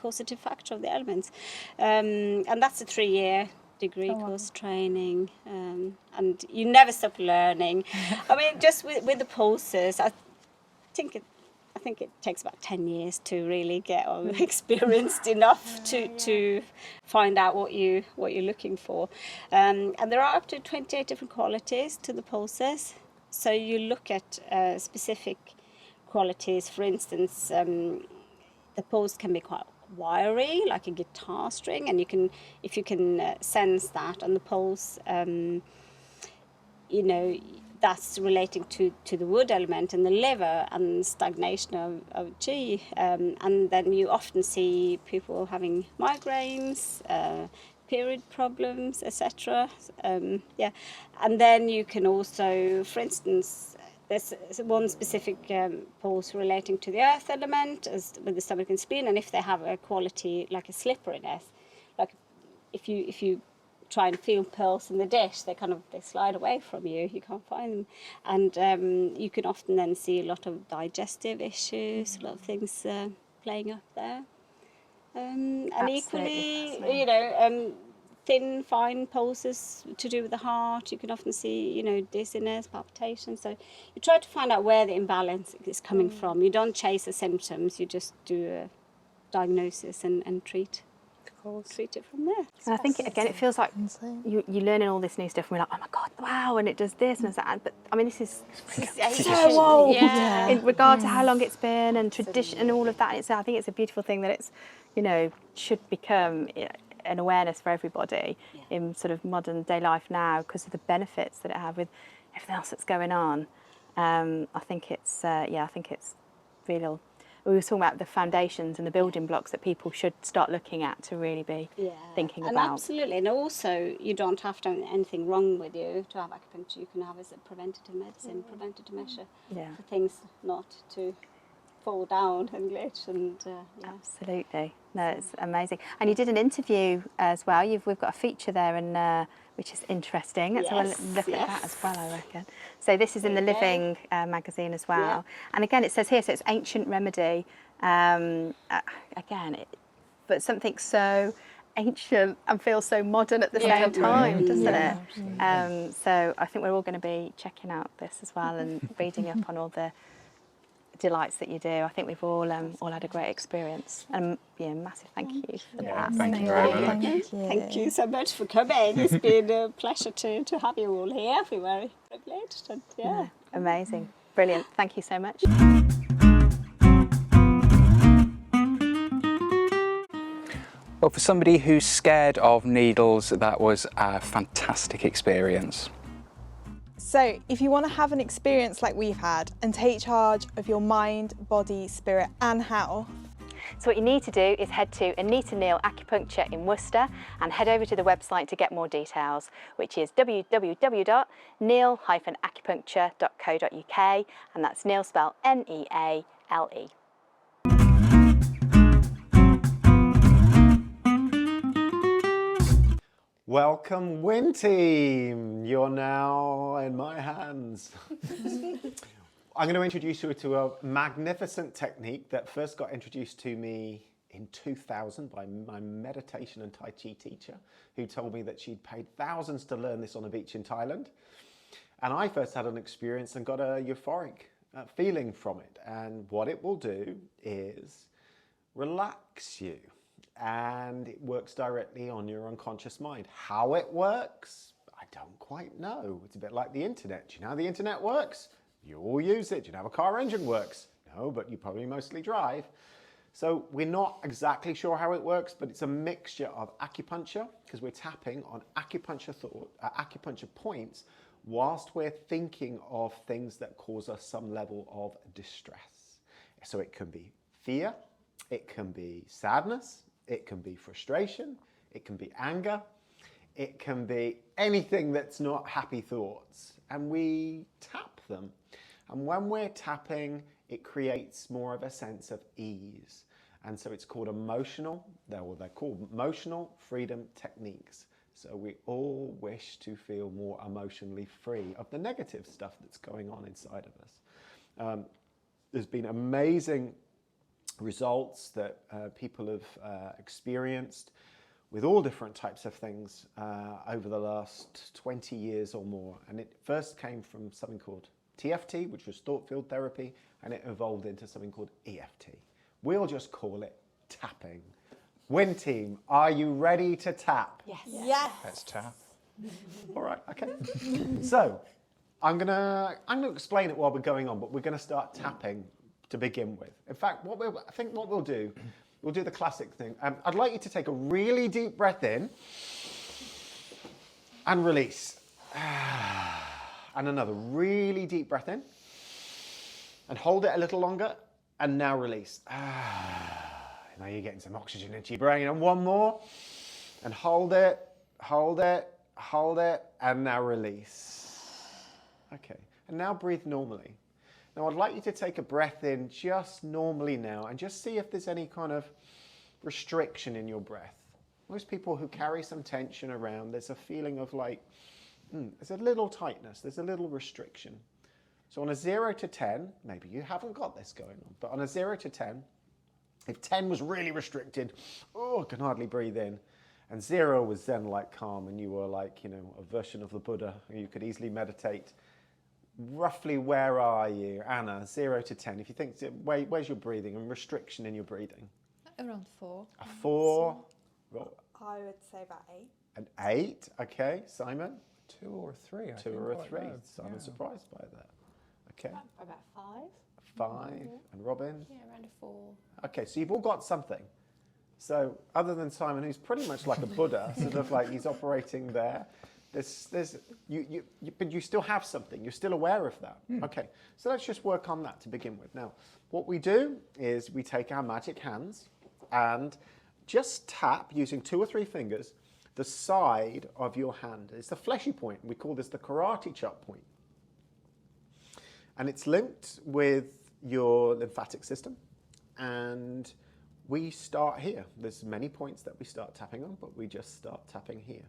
causative factor of the elements, and that's a 3-year degree course training, and you never stop learning. I mean, just with the pulses, I think it takes about 10 years to really get experienced enough to find out what you're looking for. And there are up to 28 different qualities to the pulses. So you look at specific qualities. For instance, the pulse can be quite wiry, like a guitar string, and if you can sense that on the pulse, that's relating to the wood element and the liver and stagnation of Qi. And then you often see people having migraines, period problems, etc. And then you can also, for instance, there's one specific pulse relating to the earth element with the stomach and spleen, and if they have a quality like a slipperiness, like if you try and feel pearls in the dish, they slide away from you. You can't find them, and you can often then see a lot of digestive issues, a lot of things playing up there, and equally, thin, fine pulses to do with the heart. You can often see, dizziness, palpitations. So you try to find out where the imbalance is coming from. You don't chase the symptoms. You just do a diagnosis and treat it from there. And I think, again, it feels like you're learning all this new stuff and we're like, oh my God, wow, and it does this and that. But, I mean, this is so old in regard to how long it's been and tradition and all of that. I think it's a beautiful thing that it's, should become an awareness for everybody in sort of modern day life now because of the benefits that it have with everything else that's going on. I think it's real. We were talking about the foundations and the building blocks that people should start looking at to really be thinking about. Absolutely, and also you don't have to have anything wrong with you to have acupuncture. You can have as a preventative medicine, preventative measure for things not to fall down and glitch. And absolutely, no, it's amazing. And you did an interview as well. We've got a feature there, and which is interesting. Let's have a look at that as well, I reckon. So this is in the Living magazine as well. And again, it says here, so it's ancient remedy. Again, but something so ancient and feels so modern at the same time, doesn't it? So I think we're all going to be checking out this as well and reading up on all the delights that you do. I think we've all had a great experience, and massive thank you for that. Thank you very much. Thank you so much for coming. It's been a pleasure to have you all here. We're very privileged, and amazing, brilliant. Thank you so much. Well, for somebody who's scared of needles, that was a fantastic experience. So if you want to have an experience like we've had and take charge of your mind, body, spirit and health, So what you need to do is head to Anita Neal Acupuncture in Worcester and head over to the website to get more details, which is www.neal-acupuncture.co.uk, and that's Neal spelled N-E-A-L-E. Welcome, Win Team. You're now in my hands. I'm going to introduce you to a magnificent technique that first got introduced to me in 2000 by my meditation and Tai Chi teacher, who told me that she'd paid thousands to learn this on a beach in Thailand. And I first had an experience and got a euphoric feeling from it. And what it will do is relax you. And it works directly on your unconscious mind. How it works, I don't quite know. It's a bit like the internet. Do you know how the internet works? You all use it. Do you know how a car engine works? No, but you probably mostly drive. So we're not exactly sure how it works, but it's a mixture of acupuncture, because we're tapping on acupuncture points whilst we're thinking of things that cause us some level of distress. So it can be fear, it can be sadness, it can be frustration, it can be anger, it can be anything that's not happy thoughts. And we tap them. And when we're tapping, it creates more of a sense of ease. And so it's called they're called emotional freedom techniques. So we all wish to feel more emotionally free of the negative stuff that's going on inside of us. There's been amazing results that people have experienced with all different types of things over the last 20 years or more. And it first came from something called TFT, which was thought field therapy, and it evolved into something called EFT. We'll just call it tapping. Win Team, are you ready to tap? Yes. Yes. Let's tap. All right, okay. So I'm gonna explain it while we're going on, but we're gonna start tapping to begin with. In fact, what we'll do the classic thing. I'd like you to take a really deep breath in and release. And another really deep breath in and hold it a little longer and now release. Now you're getting some oxygen into your brain. And one more and hold it, and now release. Okay, and now breathe normally. Now I'd like you to take a breath in just normally now and just see if there's any kind of restriction in your breath. Most people who carry some tension around, there's a feeling of like, there's a little tightness, there's a little restriction. So on a 0 to 10, maybe you haven't got this going on, but on a 0 to 10, if 10 was really restricted, I can hardly breathe in, and 0 was then like calm and you were like, a version of the Buddha, you could easily meditate. Roughly where are you, Anna? 0 to 10. If you think, where's your breathing and restriction in your breathing? Around 4. A 4. I would say about 8. An 8, okay. Simon? 2 or 3. 2 or a 3. Simon's surprised by that. Okay. About 5. 5. And Robin? Yeah, around a 4. Okay, so you've all got something. So other than Simon, who's pretty much like a Buddha, sort of like he's operating there, but you still have something. You're still aware of that. Okay, so let's just work on that to begin with. Now, what we do is we take our magic hands and just tap using 2 or 3 fingers the side of your hand. It's the fleshy point. We call this the karate chop point. And it's linked with your lymphatic system. And we start here. There's many points that we start tapping on, but we just start tapping here.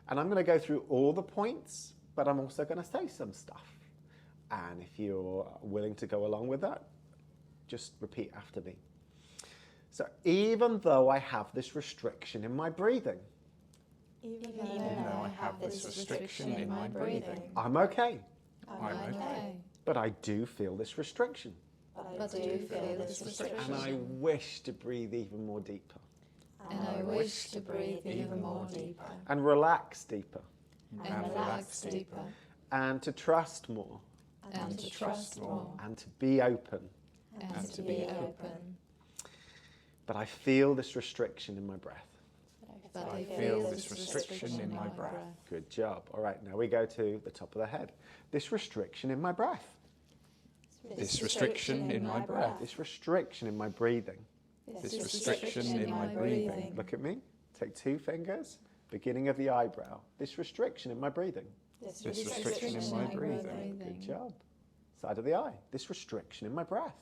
And I'm going to go through all the points, but I'm also going to say some stuff. And if you're willing to go along with that, just repeat after me. So even though I have this restriction in my breathing, Even though I have this restriction in my breathing, I'm okay. I'm okay. But I do feel this restriction. But I do feel this restriction. And I wish to breathe even more deeper. And I wish to breathe even more deeper. And relax deeper. And relax deeper. And to trust more. And to trust more. And to be open. And to be open. But I feel this restriction in my breath. But I feel this restriction in my breath. Good job. All right, now we go to the top of the head. This restriction in my breath. This restriction in my breath. This restriction in my breathing. This restriction in my breathing. Look at me. Take 2 fingers, beginning of the eyebrow. This restriction in my breathing. This restriction in my breathing. Good job. Side of the eye. This restriction in my breath.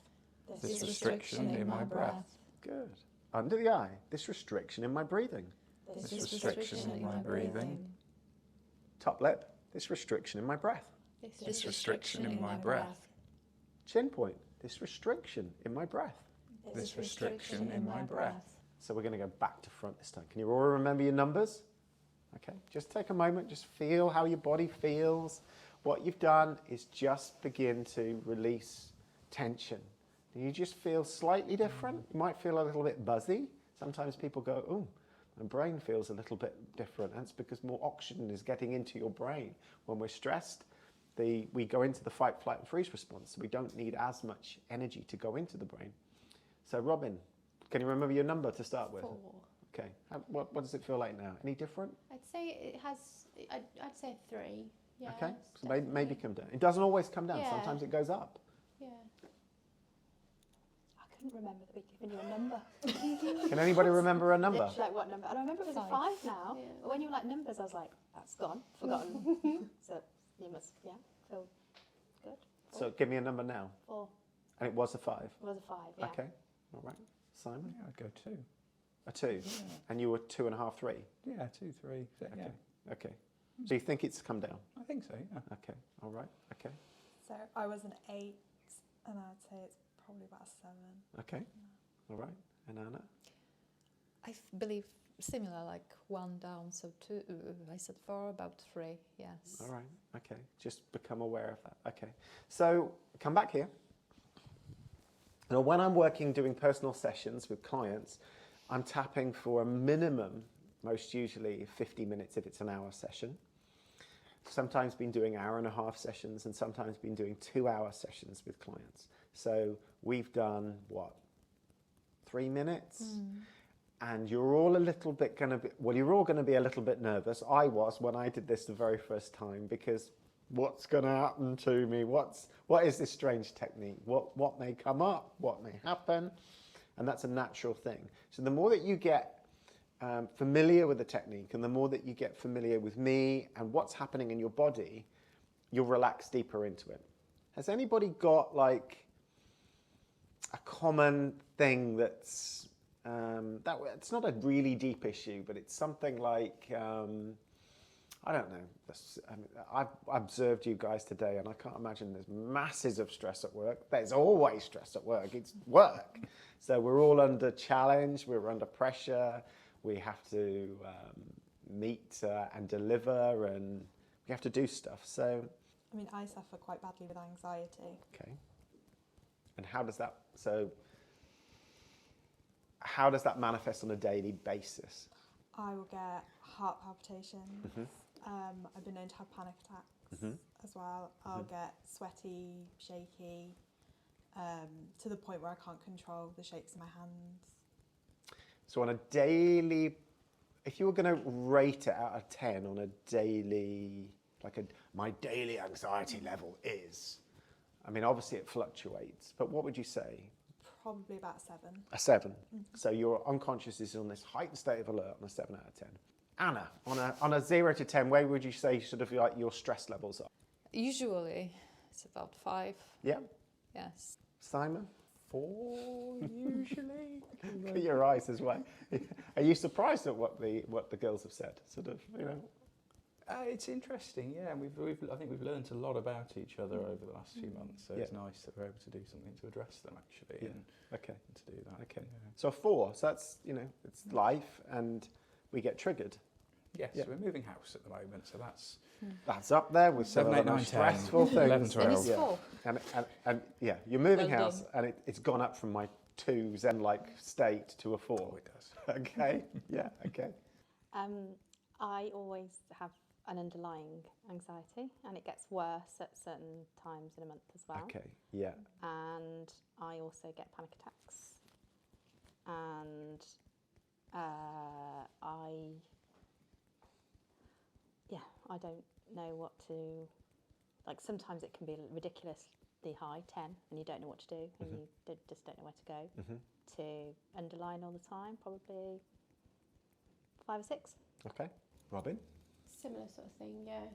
This restriction in my breath. Good. Under the eye. This restriction in my breathing. This restriction in my breathing. Top lip. This restriction in my breath. This restriction in my breath. Chin point. This restriction in my breath. This restriction in my breath. So we're going to go back to front this time. Can you all remember your numbers? Okay, just take a moment, just feel how your body feels. What you've done is just begin to release tension. Do you just feel slightly different? You might feel a little bit buzzy. Sometimes people go, oh, my brain feels a little bit different. That's because more oxygen is getting into your brain. When we're stressed, we go into the fight, flight and freeze response. So we don't need as much energy to go into the brain. So Robin, can you remember your number to start with? 4. Okay. What does it feel like now? Any different? I'd say it has. I'd say 3. Yeah. Okay. So maybe come down. It doesn't always come down. Yeah. Sometimes it goes up. Yeah. I couldn't remember that we'd given you a number. Can anybody remember a number? Like what number? And I remember it was a 5 now. Yeah. But when you were like numbers, I was like, that's gone, forgotten. So you must, feel good. So give me a number now. 4. And it was a 5. It was a 5, yeah. Okay. All right. Simon? Yeah, I'd go 2. A 2. Yeah. And you were 2.5, 3. Yeah, 2, 3. Okay. Yeah. Okay. So you think it's come down? I think so, yeah. Okay. All right. Okay. So I was an 8, and I'd say it's probably about a 7. Okay. All right. And Anna? I believe similar, like 1 down, so 2. I said 4, about 3. Yes. All right. Okay. Just become aware of that. Okay. So come back here. Now, when I'm working doing personal sessions with clients, I'm tapping for a minimum, most usually 50 minutes if it's an hour session. Sometimes been doing 1.5-hour sessions and sometimes been doing 2-hour sessions with clients. So we've done, 3 minutes? And you're all a little bit going to be, you're all going to be a little bit nervous. I was when I did this the very first time, because what's going to happen to me? What is this strange technique? What may come up? What may happen? And that's a natural thing. So the more that you get familiar with the technique and the more that you get familiar with me and what's happening in your body, you'll relax deeper into it. Has anybody got like a common thing that's, it's not a really deep issue, but it's something like, I don't know. I've observed you guys today, and I can't imagine there's masses of stress at work. There's always stress at work. It's work. So we're all under challenge. We're under pressure. We have to meet and deliver, and we have to do stuff. So, I mean, I suffer quite badly with anxiety. okay. And how does that manifest on a daily basis? I will get heart palpitations. I've been known to have panic attacks as well. I'll get sweaty, shaky, to the point where I can't control the shakes in my hands. So on a daily, if you were going to rate it out of 10 on a daily, my daily anxiety level is, I mean, obviously it fluctuates, but what would you say? Probably about 7. A 7. So your unconscious is on this heightened state of alert on a 7 out of 10. Anna, on a 0 to 10, where would you say sort of like your stress levels are? Usually it's about 5. Yeah. Yes. Simon? 4 usually. Look at your eyes as well. Are you surprised at what the girls have said? Sort of, you know. It's interesting, yeah. I think we've learned a lot about each other over the last few months. So it's nice that we're able to do something to address them, actually. Yeah. Okay. And to do that. Okay. Yeah. So 4. So that's, it's life, and we get triggered. Yes, Yeah. we're moving house at the moment, so that's That's up there with some 7, of 8, the 9, most 10, stressful things. 11, 12. And it's Yeah. 4. And yeah, you're moving Well house, and it's gone up from my 2 Zen-like state to a 4. Oh, it does. Okay. Yeah. Okay. I always have an underlying anxiety, and it gets worse at certain times in a month as well. Okay. Yeah. And I also get panic attacks. And I don't know what to, like, sometimes it can be ridiculous the high 10 and you don't know what to do and you just don't know where to go, to underline all the time, probably 5 or 6. Okay. Robin? Similar sort of thing, yeah.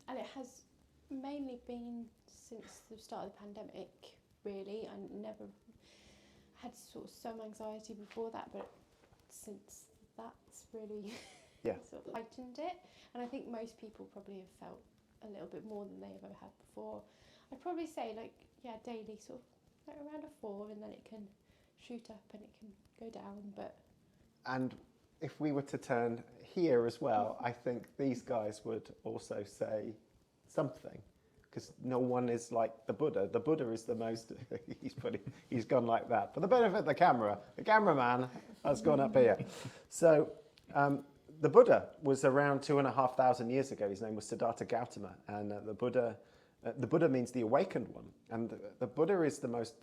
And it has mainly been since the start of the pandemic, really. I never had sort of some anxiety before that, but since that's really sort of heightened it. And I think most people probably have felt a little bit more than they've ever had before. I'd probably say, like, daily sort of like around a 4, and then it can shoot up and it can go down, but... And if we were to turn here as well, I think these guys would also say something, because no one is like the Buddha. The Buddha is the most, he's gone like that. For the benefit of the cameraman has gone up here. So the Buddha was around 2,500 years ago. His name was Siddhartha Gautama, and the Buddha means the awakened one. And the Buddha is the most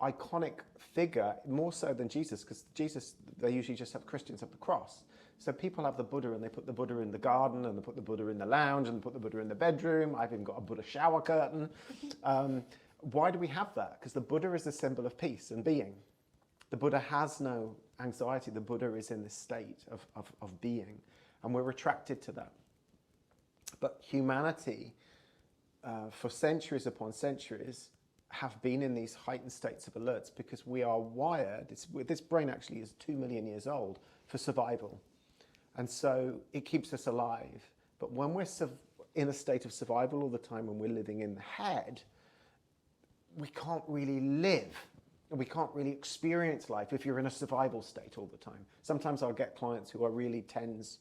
iconic figure, more so than Jesus, because Jesus, they usually just have Christians have the cross. So people have the Buddha, and they put the Buddha in the garden, and they put the Buddha in the lounge, and they put the Buddha in the bedroom. I've even got a Buddha shower curtain. Why do we have that? Because the Buddha is a symbol of peace and being. The Buddha has no anxiety. The Buddha is in this state of being, and we're attracted to that. But humanity, for centuries upon centuries, have been in these heightened states of alerts because we are wired, this brain actually is 2 million years old, for survival. And so it keeps us alive. But when we're in a state of survival all the time, when we're living in the head, we can't really live. We can't really experience life if you're in a survival state all the time. Sometimes I'll get clients who are really 10s,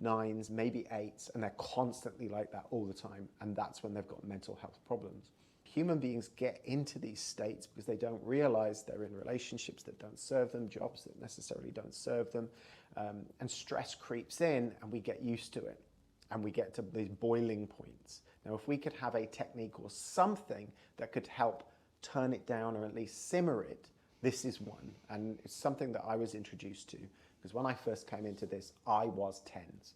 9s, maybe 8s, and they're constantly like that all the time. And that's when they've got mental health problems. Human beings get into these states because they don't realize they're in relationships that don't serve them, jobs that necessarily don't serve them, and stress creeps in and we get used to it and we get to these boiling points. Now, if we could have a technique or something that could help turn it down or at least simmer it, this is one. And it's something that I was introduced to because when I first came into this, I was 10s,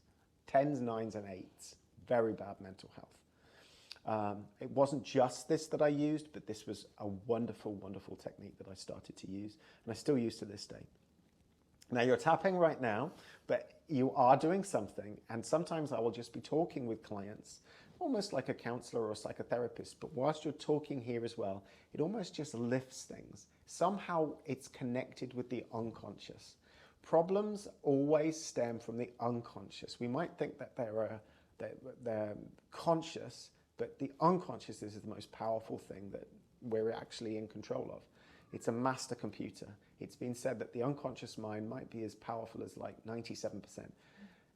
9s and 8s, very bad mental health. It wasn't just this that I used, but this was a wonderful, wonderful technique that I started to use, and I still use to this day. Now, you're tapping right now, but you are doing something, and sometimes I will just be talking with clients, almost like a counselor or a psychotherapist, but whilst you're talking here as well, it almost just lifts things. Somehow it's connected with the unconscious. Problems always stem from the unconscious. We might think that they're conscious, but the unconscious is the most powerful thing that we're actually in control of. It's a master computer. It's been said that the unconscious mind might be as powerful as like 97%.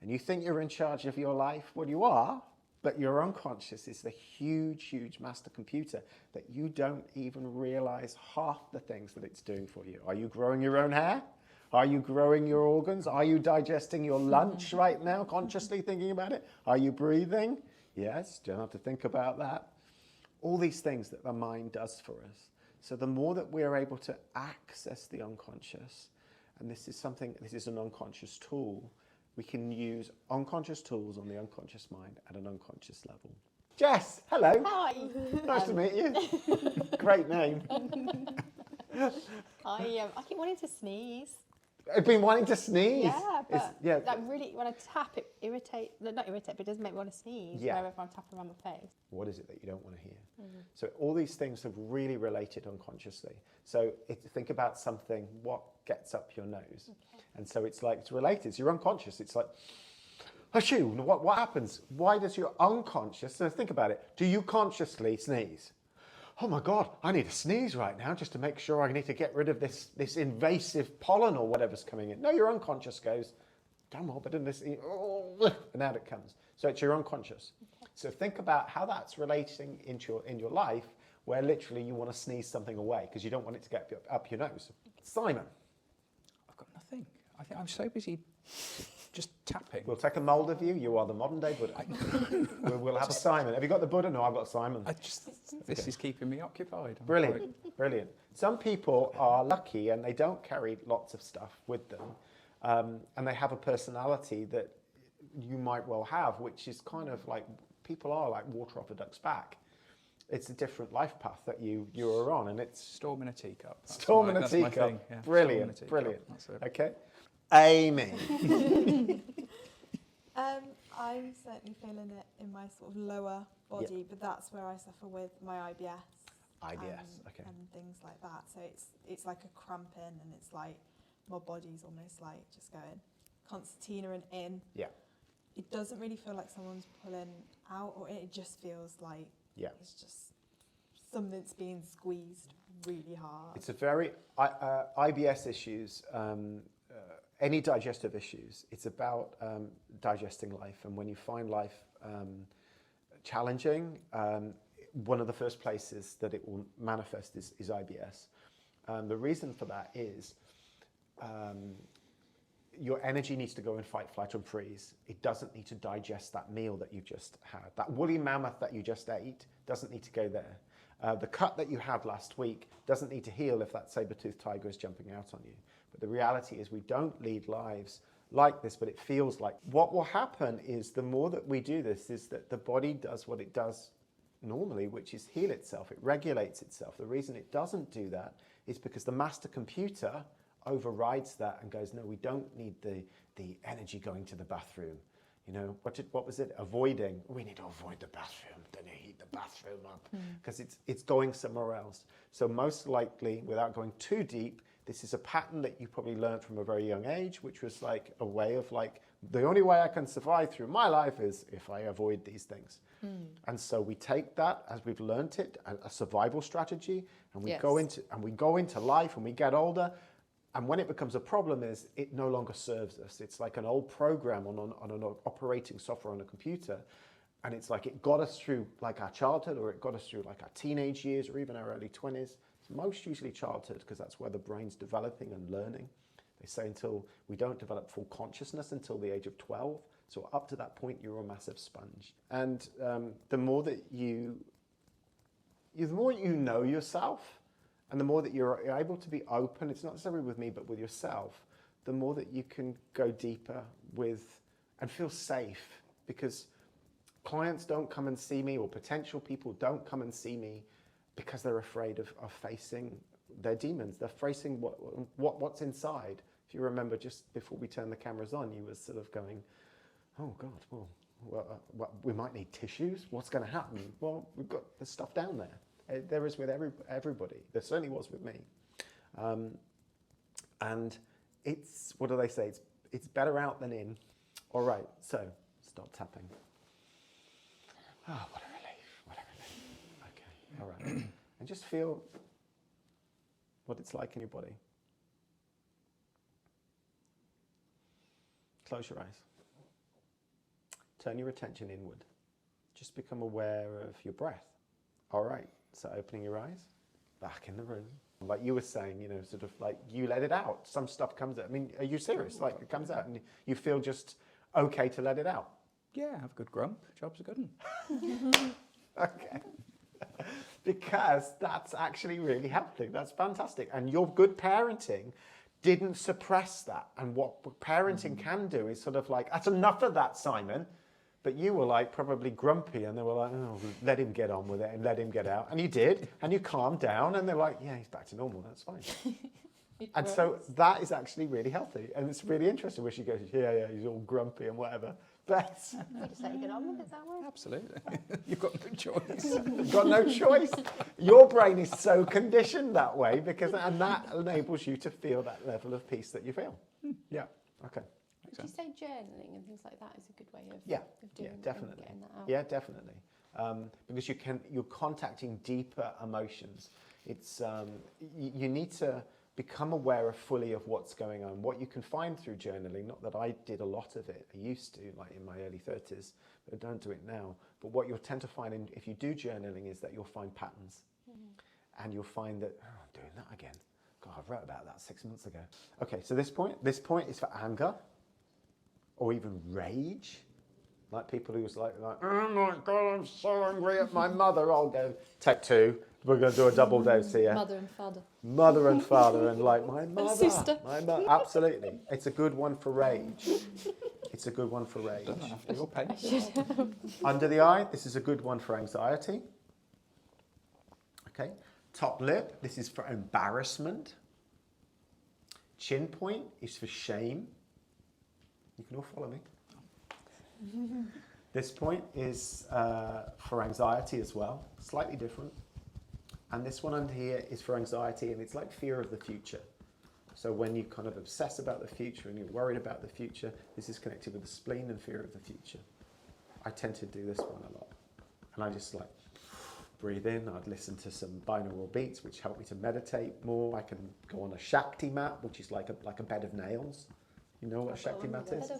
And you think you're in charge of your life? Well, you are, but your unconscious is the huge, huge master computer that you don't even realize half the things that it's doing for you. Are you growing your own hair? Are you growing your organs? Are you digesting your lunch right now, consciously thinking about it? Are you breathing? Yes, don't have to think about that. All these things that the mind does for us. So the more that we're able to access the unconscious, and this is an unconscious tool, we can use unconscious tools on the unconscious mind at an unconscious level. Jess, hello. Hi. Nice to meet you. Great name. I keep wanting to sneeze. I've been wanting to sneeze. Yeah, but that really, when I tap, it not irritate, but it does make me want to sneeze wherever I'm tapping around my face. What is it that you don't want to hear? So all these things have really related unconsciously. So think about something, what gets up your nose? Okay. And so it's related. It's your unconscious. It's like, achoo, what happens? Why does your unconscious, so think about it, do you consciously sneeze? Oh my God, I need to sneeze right now just to make sure I need to get rid of this invasive pollen or whatever's coming in. No, your unconscious goes, damn well, but in this, and out it comes. So it's your unconscious. Okay. So think about how that's relating in your life where literally you want to sneeze something away because you don't want it to get up your nose. Okay. Simon. I've got nothing. I think I'm so busy just tapping. We'll take a mould of you. You are the modern day Buddha. We'll have a Simon. Have you got the Buddha? No, I've got Simon. This is keeping me occupied. Brilliant. Some people are lucky and they don't carry lots of stuff with them. And they have a personality that you might well have, which is kind of like, people are like water off a duck's back. it's a different life path that you're on, and it's Storm in a teacup. Storm in a That's my teacup. thing, yeah. Brilliant, Storm in a brilliant. teacup, that's it. Okay, Amy. I'm certainly feeling it in my sort of lower body, but that's where I suffer with my IBS. Okay. And things like that. So it's like a cramping, and it's like my body's almost like just going concertina and in. Yeah. It doesn't really feel like someone's pulling out, or it just feels like it's just something's being squeezed really hard. It's a very IBS issues. Any digestive issues, it's about digesting life, and when you find life challenging, one of the first places that it will manifest is IBS. The reason for that is your energy needs to go in fight, flight, and freeze. It doesn't need to digest that meal that you just had. That woolly mammoth that you just ate doesn't need to go there. The cut that you had last week doesn't need to heal if that saber-toothed tiger is jumping out on you. But the reality is we don't lead lives like this, but it feels like. What will happen is the more that we do this is that the body does what it does normally, which is heal itself. It regulates itself. The reason it doesn't do that is because the master computer overrides that and goes, no, we don't need the energy going to the bathroom. You know, what was it? Avoiding. We need to avoid the bathroom. Then you heat the bathroom up because it's going somewhere else. So most likely, without going too deep, this is a pattern that you probably learned from a very young age, which was like a way of like, the only way I can survive through my life is if I avoid these things. And so we take that as we've learnt it, a survival strategy, and we go into life, and we get older. And when it becomes a problem is it no longer serves us. It's like an old program on an operating software on a computer. And it's like it got us through like our childhood, or it got us through like our teenage years, or even our early 20s. It's most usually childhood, because that's where the brain's developing and learning. They say until we don't develop full consciousness until the age of 12. So up to that point, you're a massive sponge. And the more that you know yourself, and the more that you're able to be open, it's not necessarily with me, but with yourself, the more that you can go deeper with and feel safe, because clients don't come and see me, or potential people don't come and see me because they're afraid of facing their demons. They're facing what's inside. If you remember, just before we turned the cameras on, you were sort of going, oh God, well, we might need tissues. What's going to happen? Well, we've got the stuff down there. There is with everybody. There certainly was with me. And it's, what do they say? It's better out than in. All right, so stop tapping. Oh, what a relief, what a relief. Okay, all right. And just feel what it's like in your body. Close your eyes. Turn your attention inward. Just become aware of your breath. All right, so opening your eyes, back in the room. Like you were saying, you know, sort of like you let it out. Some stuff comes out. I mean, are you serious? Like it comes out and you feel just okay to let it out? Yeah, have a good grump. Job's a good one. Okay. Because that's actually really healthy. That's fantastic. And your good parenting didn't suppress that. And what parenting can do is sort of like, that's enough of that, Simon. But you were like probably grumpy, and they were like, oh, let him get on with it and let him get out. And you did, and you calmed down, and they're like, yeah, he's back to normal, that's fine. And so that is actually really healthy. And it's really interesting where she goes, yeah, he's all grumpy and whatever. But You just let you get on with it that way. Absolutely. You've got no choice. you've got no choice. Your brain is so conditioned that way, and that enables you to feel that level of peace that you feel. Yeah, okay. Would you say journaling and things like that is a good way of, doing definitely. getting that out? Yeah, definitely. Because you're contacting deeper emotions. It's you need to become aware fully of what's going on. What you can find through journaling, not that I did a lot of it, I used to, like in my early 30s, but I don't do it now. But what you'll tend to find if you do journaling is that you'll find patterns. And you'll find that, oh, I'm doing that again. God, I wrote about that 6 months ago. Okay, so this point is for anger, or even rage. Like people who's like, oh my God, I'm so angry at my mother. I'll go, take two. We're going to do a double dose here. Mother and father. Mother and father, and like my mother. And sister. My mother. Absolutely. It's a good one for rage. It's a good one for rage. Doesn't have to, you'll pay. Under the eye, this is a good one for anxiety. Okay, top lip, this is for embarrassment. Chin point is for shame. You can all follow me. This point is for anxiety as well, slightly different. And this one under here is for anxiety, and it's like fear of the future. So when you kind of obsess about the future and you're worried about the future, this is connected with the spleen and fear of the future. I tend to do this one a lot. And I just like breathe in. I'd listen to some binaural beats, which help me to meditate more. I can go on a Shakti mat, which is like a bed of nails. You know what a Shakti mat is?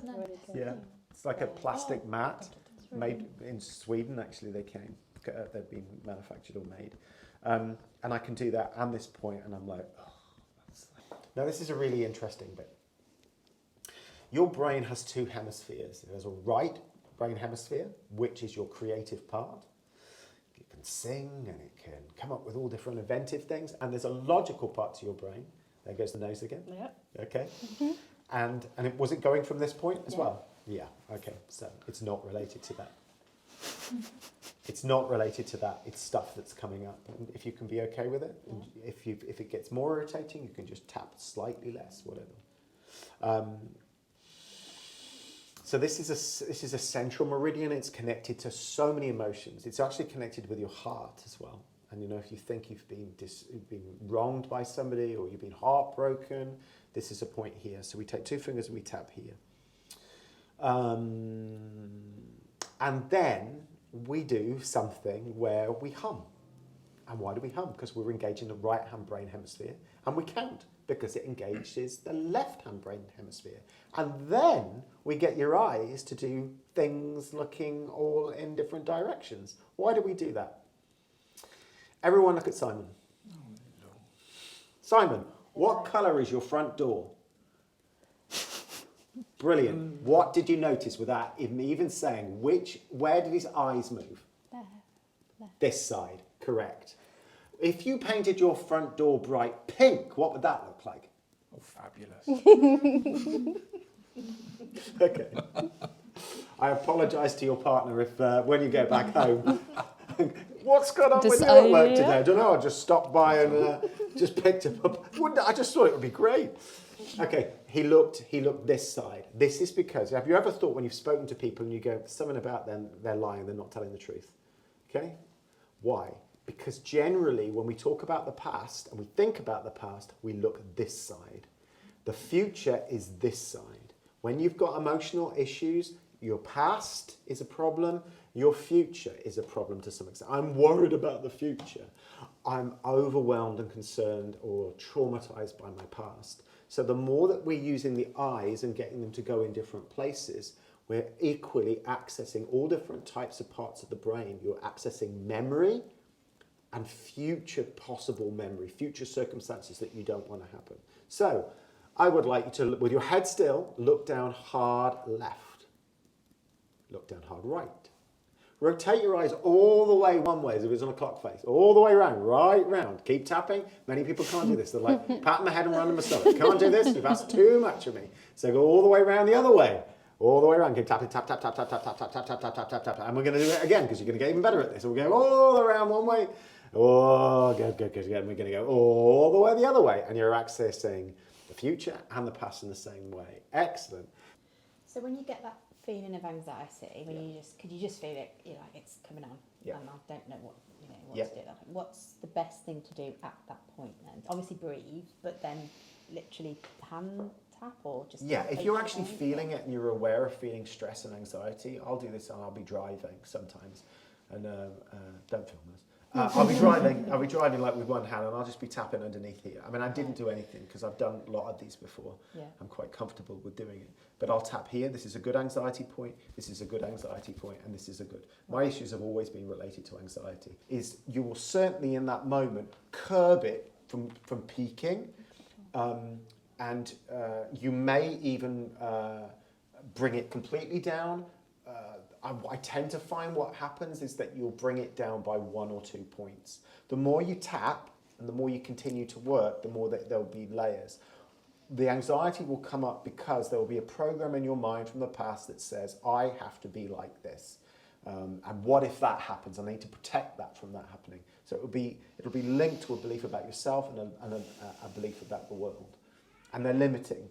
Yeah, it's like a plastic mat made in Sweden. Actually, they've been manufactured or made, and I can do that and this point, and I'm like, oh, now this is a really interesting bit. Your brain has two hemispheres. There's a right brain hemisphere, which is your creative part. It can sing and it can come up with all different inventive things. And there's a logical part to your brain. There goes the nose again. Yeah. Okay. And was it going from this point as well? Yeah. Okay. So it's not related to that. It's not related to that. It's stuff that's coming up. And if you can be okay with it, if it gets more irritating, you can just tap slightly less, whatever. So this is a central meridian. It's connected to so many emotions. It's actually connected with your heart as well. And you know, if you think you've been wronged by somebody or you've been heartbroken, this is a point here. So we take two fingers and we tap here. And then we do something where we hum. And why do we hum? Because we're engaging the right-hand brain hemisphere. And we count because it engages the left-hand brain hemisphere. And then we get your eyes to do things looking all in different directions. Why do we do that? Everyone look at Simon. Simon, what colour is your front door? Brilliant. What did you notice without even saying where did his eyes move? There. This side, correct. If you painted your front door bright pink, what would that look like? Oh, fabulous. Okay. I apologise to your partner if when you go back home, what's going on with you at work today? I don't know. I just stopped by and just picked him up. I just thought it would be great. Okay, he looked this side. This is because, have you ever thought when you've spoken to people and you go, something about them, they're lying, they're not telling the truth? Okay? Why? Because generally when we talk about the past and we think about the past, we look this side. The future is this side. When you've got emotional issues, your past is a problem, your future is a problem to some extent. I'm worried about the future. I'm overwhelmed and concerned or traumatized by my past. So the more that we're using the eyes and getting them to go in different places, we're equally accessing all different types of parts of the brain. You're accessing memory and future possible memory, future circumstances that you don't want to happen. So I would like you to, with your head still, look down hard left. Look down hard right. Rotate your eyes all the way one way as if it's on a clock face. All the way around, right round. Keep tapping. Many people can't do this. They're like patting my head and running my stomach. Can't do this. You've asked too much of me. So go all the way around the other way. All the way around. Keep tapping, tap, tap, tap, tap, tap, tap, tap, tap, tap, tap, tap, tap, tap. And we're going to do it again because you're going to get even better at this. We'll go all around one way. Oh, good, good, good, good. And we're going to go all the way the other way. And you're accessing the future and the past in the same way. Excellent. So when you get that feeling of anxiety, when could you just feel it, you're like, it's coming on, and I don't know what to do. Like, what's the best thing to do at that point then? Obviously breathe, but then literally hand tap or just... Yeah, if you're actually feeling it and you're aware of feeling stress and anxiety, I'll do this and I'll be driving sometimes, and don't film this. I'll be driving like with one hand and I'll just be tapping underneath here. I mean, I didn't do anything because I've done a lot of these before. Yeah. I'm quite comfortable with doing it. But I'll tap here. This is a good anxiety point. This is a good anxiety point. And this is a good... My issues have always been related to anxiety. Is you will certainly in that moment curb it from peaking. And you may even bring it completely down. I tend to find what happens is that you'll bring it down by 1 or 2 points. The more you tap and the more you continue to work, the more that there'll be layers. The anxiety will come up because there will be a program in your mind from the past that says, I have to be like this. And what if that happens? I need to protect that from that happening. So it'll be linked to a belief about yourself and a belief about the world. And they're limiting.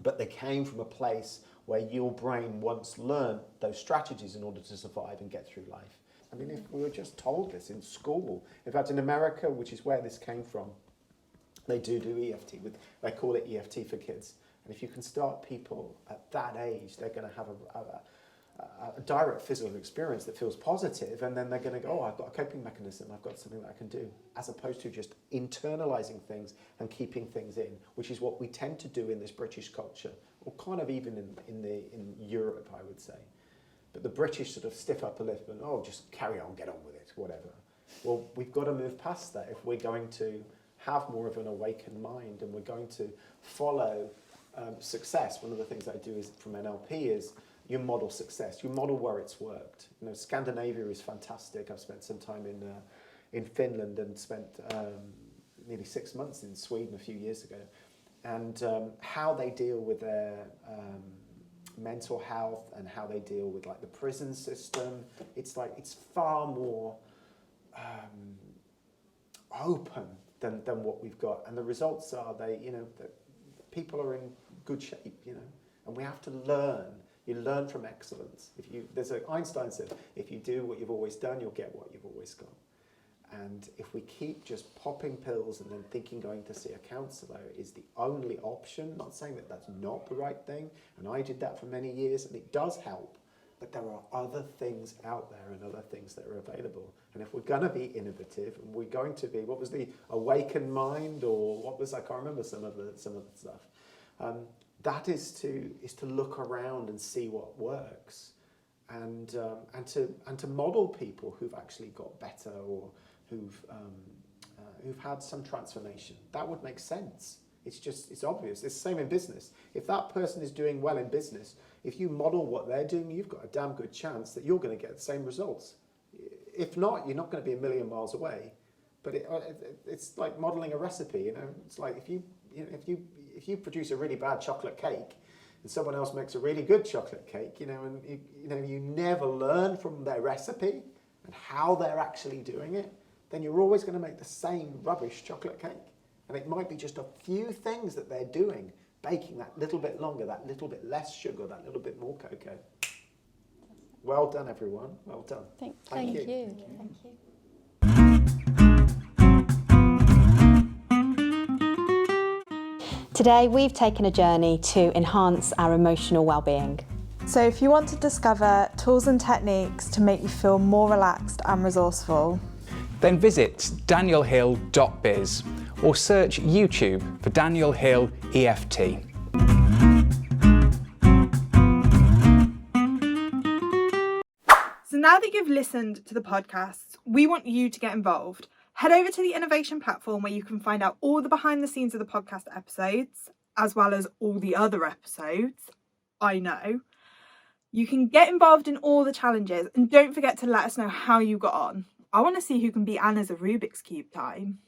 But they came from a place where your brain once learned those strategies in order to survive and get through life. I mean, if we were just told this in school, in fact, in America, which is where this came from, they do EFT. They call it EFT for kids. And if you can start people at that age, they're going to have a direct physical experience that feels positive, and then they're going to go, oh, I've got a coping mechanism, I've got something that I can do, as opposed to just internalizing things and keeping things in, which is what we tend to do in this British culture, or kind of even in Europe, I would say. But the British sort of stiff upper lip and, oh, just carry on, get on with it, whatever. Well, we've got to move past that if we're going to have more of an awakened mind, and we're going to follow success. One of the things that I do is from NLP is you model success. You model where it's worked. You know, Scandinavia is fantastic. I've spent some time in Finland and spent nearly 6 months in Sweden a few years ago. And how they deal with their mental health and how they deal with like the prison system, it's far more open than what we've got. And the results are that people are in good shape, and we have to learn. You learn from excellence. Einstein said, if you do what you've always done, you'll get what you've always got. And if we keep just popping pills and then thinking going to see a counsellor is the only option, not saying that that's not the right thing, and I did that for many years, and it does help, but there are other things out there and other things that are available. And if we're going to be innovative, and we're going to be, what was the awakened mind, or what was, I can't remember some of the stuff. That is to look around and see what works, and to model people who've actually got better, or who've had some transformation. That would make sense. It's obvious. It's the same in business. If that person is doing well in business, if you model what they're doing, you've got a damn good chance that you're going to get the same results. If not, you're not going to be a million miles away. But it's like modeling a recipe. It's like if you produce a really bad chocolate cake and someone else makes a really good chocolate cake, and you never learn from their recipe and how they're actually doing it, then you're always going to make the same rubbish chocolate cake. And it might be just a few things that they're doing, baking that little bit longer, that little bit less sugar, that little bit more cocoa. Well done, everyone. Well done. Thank you. Today we've taken a journey to enhance our emotional well-being. So if you want to discover tools and techniques to make you feel more relaxed and resourceful, then visit danielhill.biz or search YouTube for Daniel Hill EFT. So now that you've listened to the podcasts, we want you to get involved. Head over to the innovation platform where you can find out all the behind the scenes of the podcast episodes, as well as all the other episodes. I know. You can get involved in all the challenges, and don't forget to let us know how you got on. I want to see who can beat Anna's a Rubik's Cube time.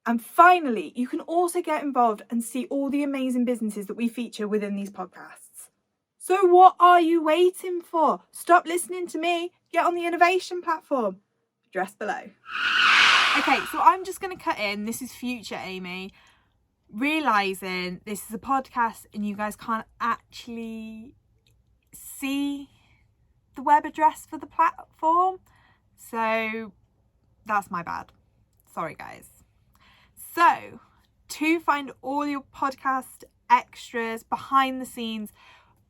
And finally, you can also get involved and see all the amazing businesses that we feature within these podcasts. So what are you waiting for? Stop listening to me. Get on the innovation platform. Address below. Okay, so I'm just going to cut in. This is future Amy. Realising this is a podcast and you guys can't actually see the web address for the platform. So that's my bad. Sorry, guys. So to find all your podcast extras, behind the scenes,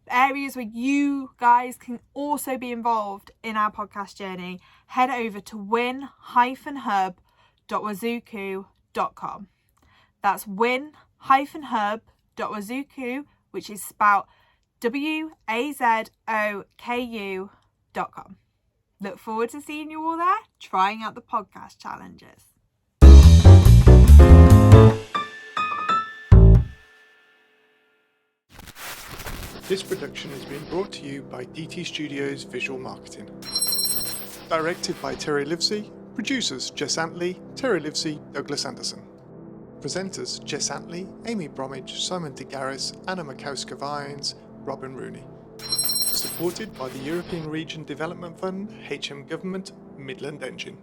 areas where you guys can also be involved in our podcast journey, head over to win-hub.wazuku.com. That's win-hub.wazuku, which is spelled WAZOKU.com. Look forward to seeing you all there, trying out the podcast challenges. This production has been brought to you by DT Studios Visual Marketing. Directed by Terry Livesey, producers Jess Antley, Terry Livesey, Douglas Anderson. Presenters Jess Antley, Amy Bromwich, Simon DeGarris, Anna Makowska-Vines, Robin Rooney. supported by the European Region Development Fund, HM Government, Midland Engine.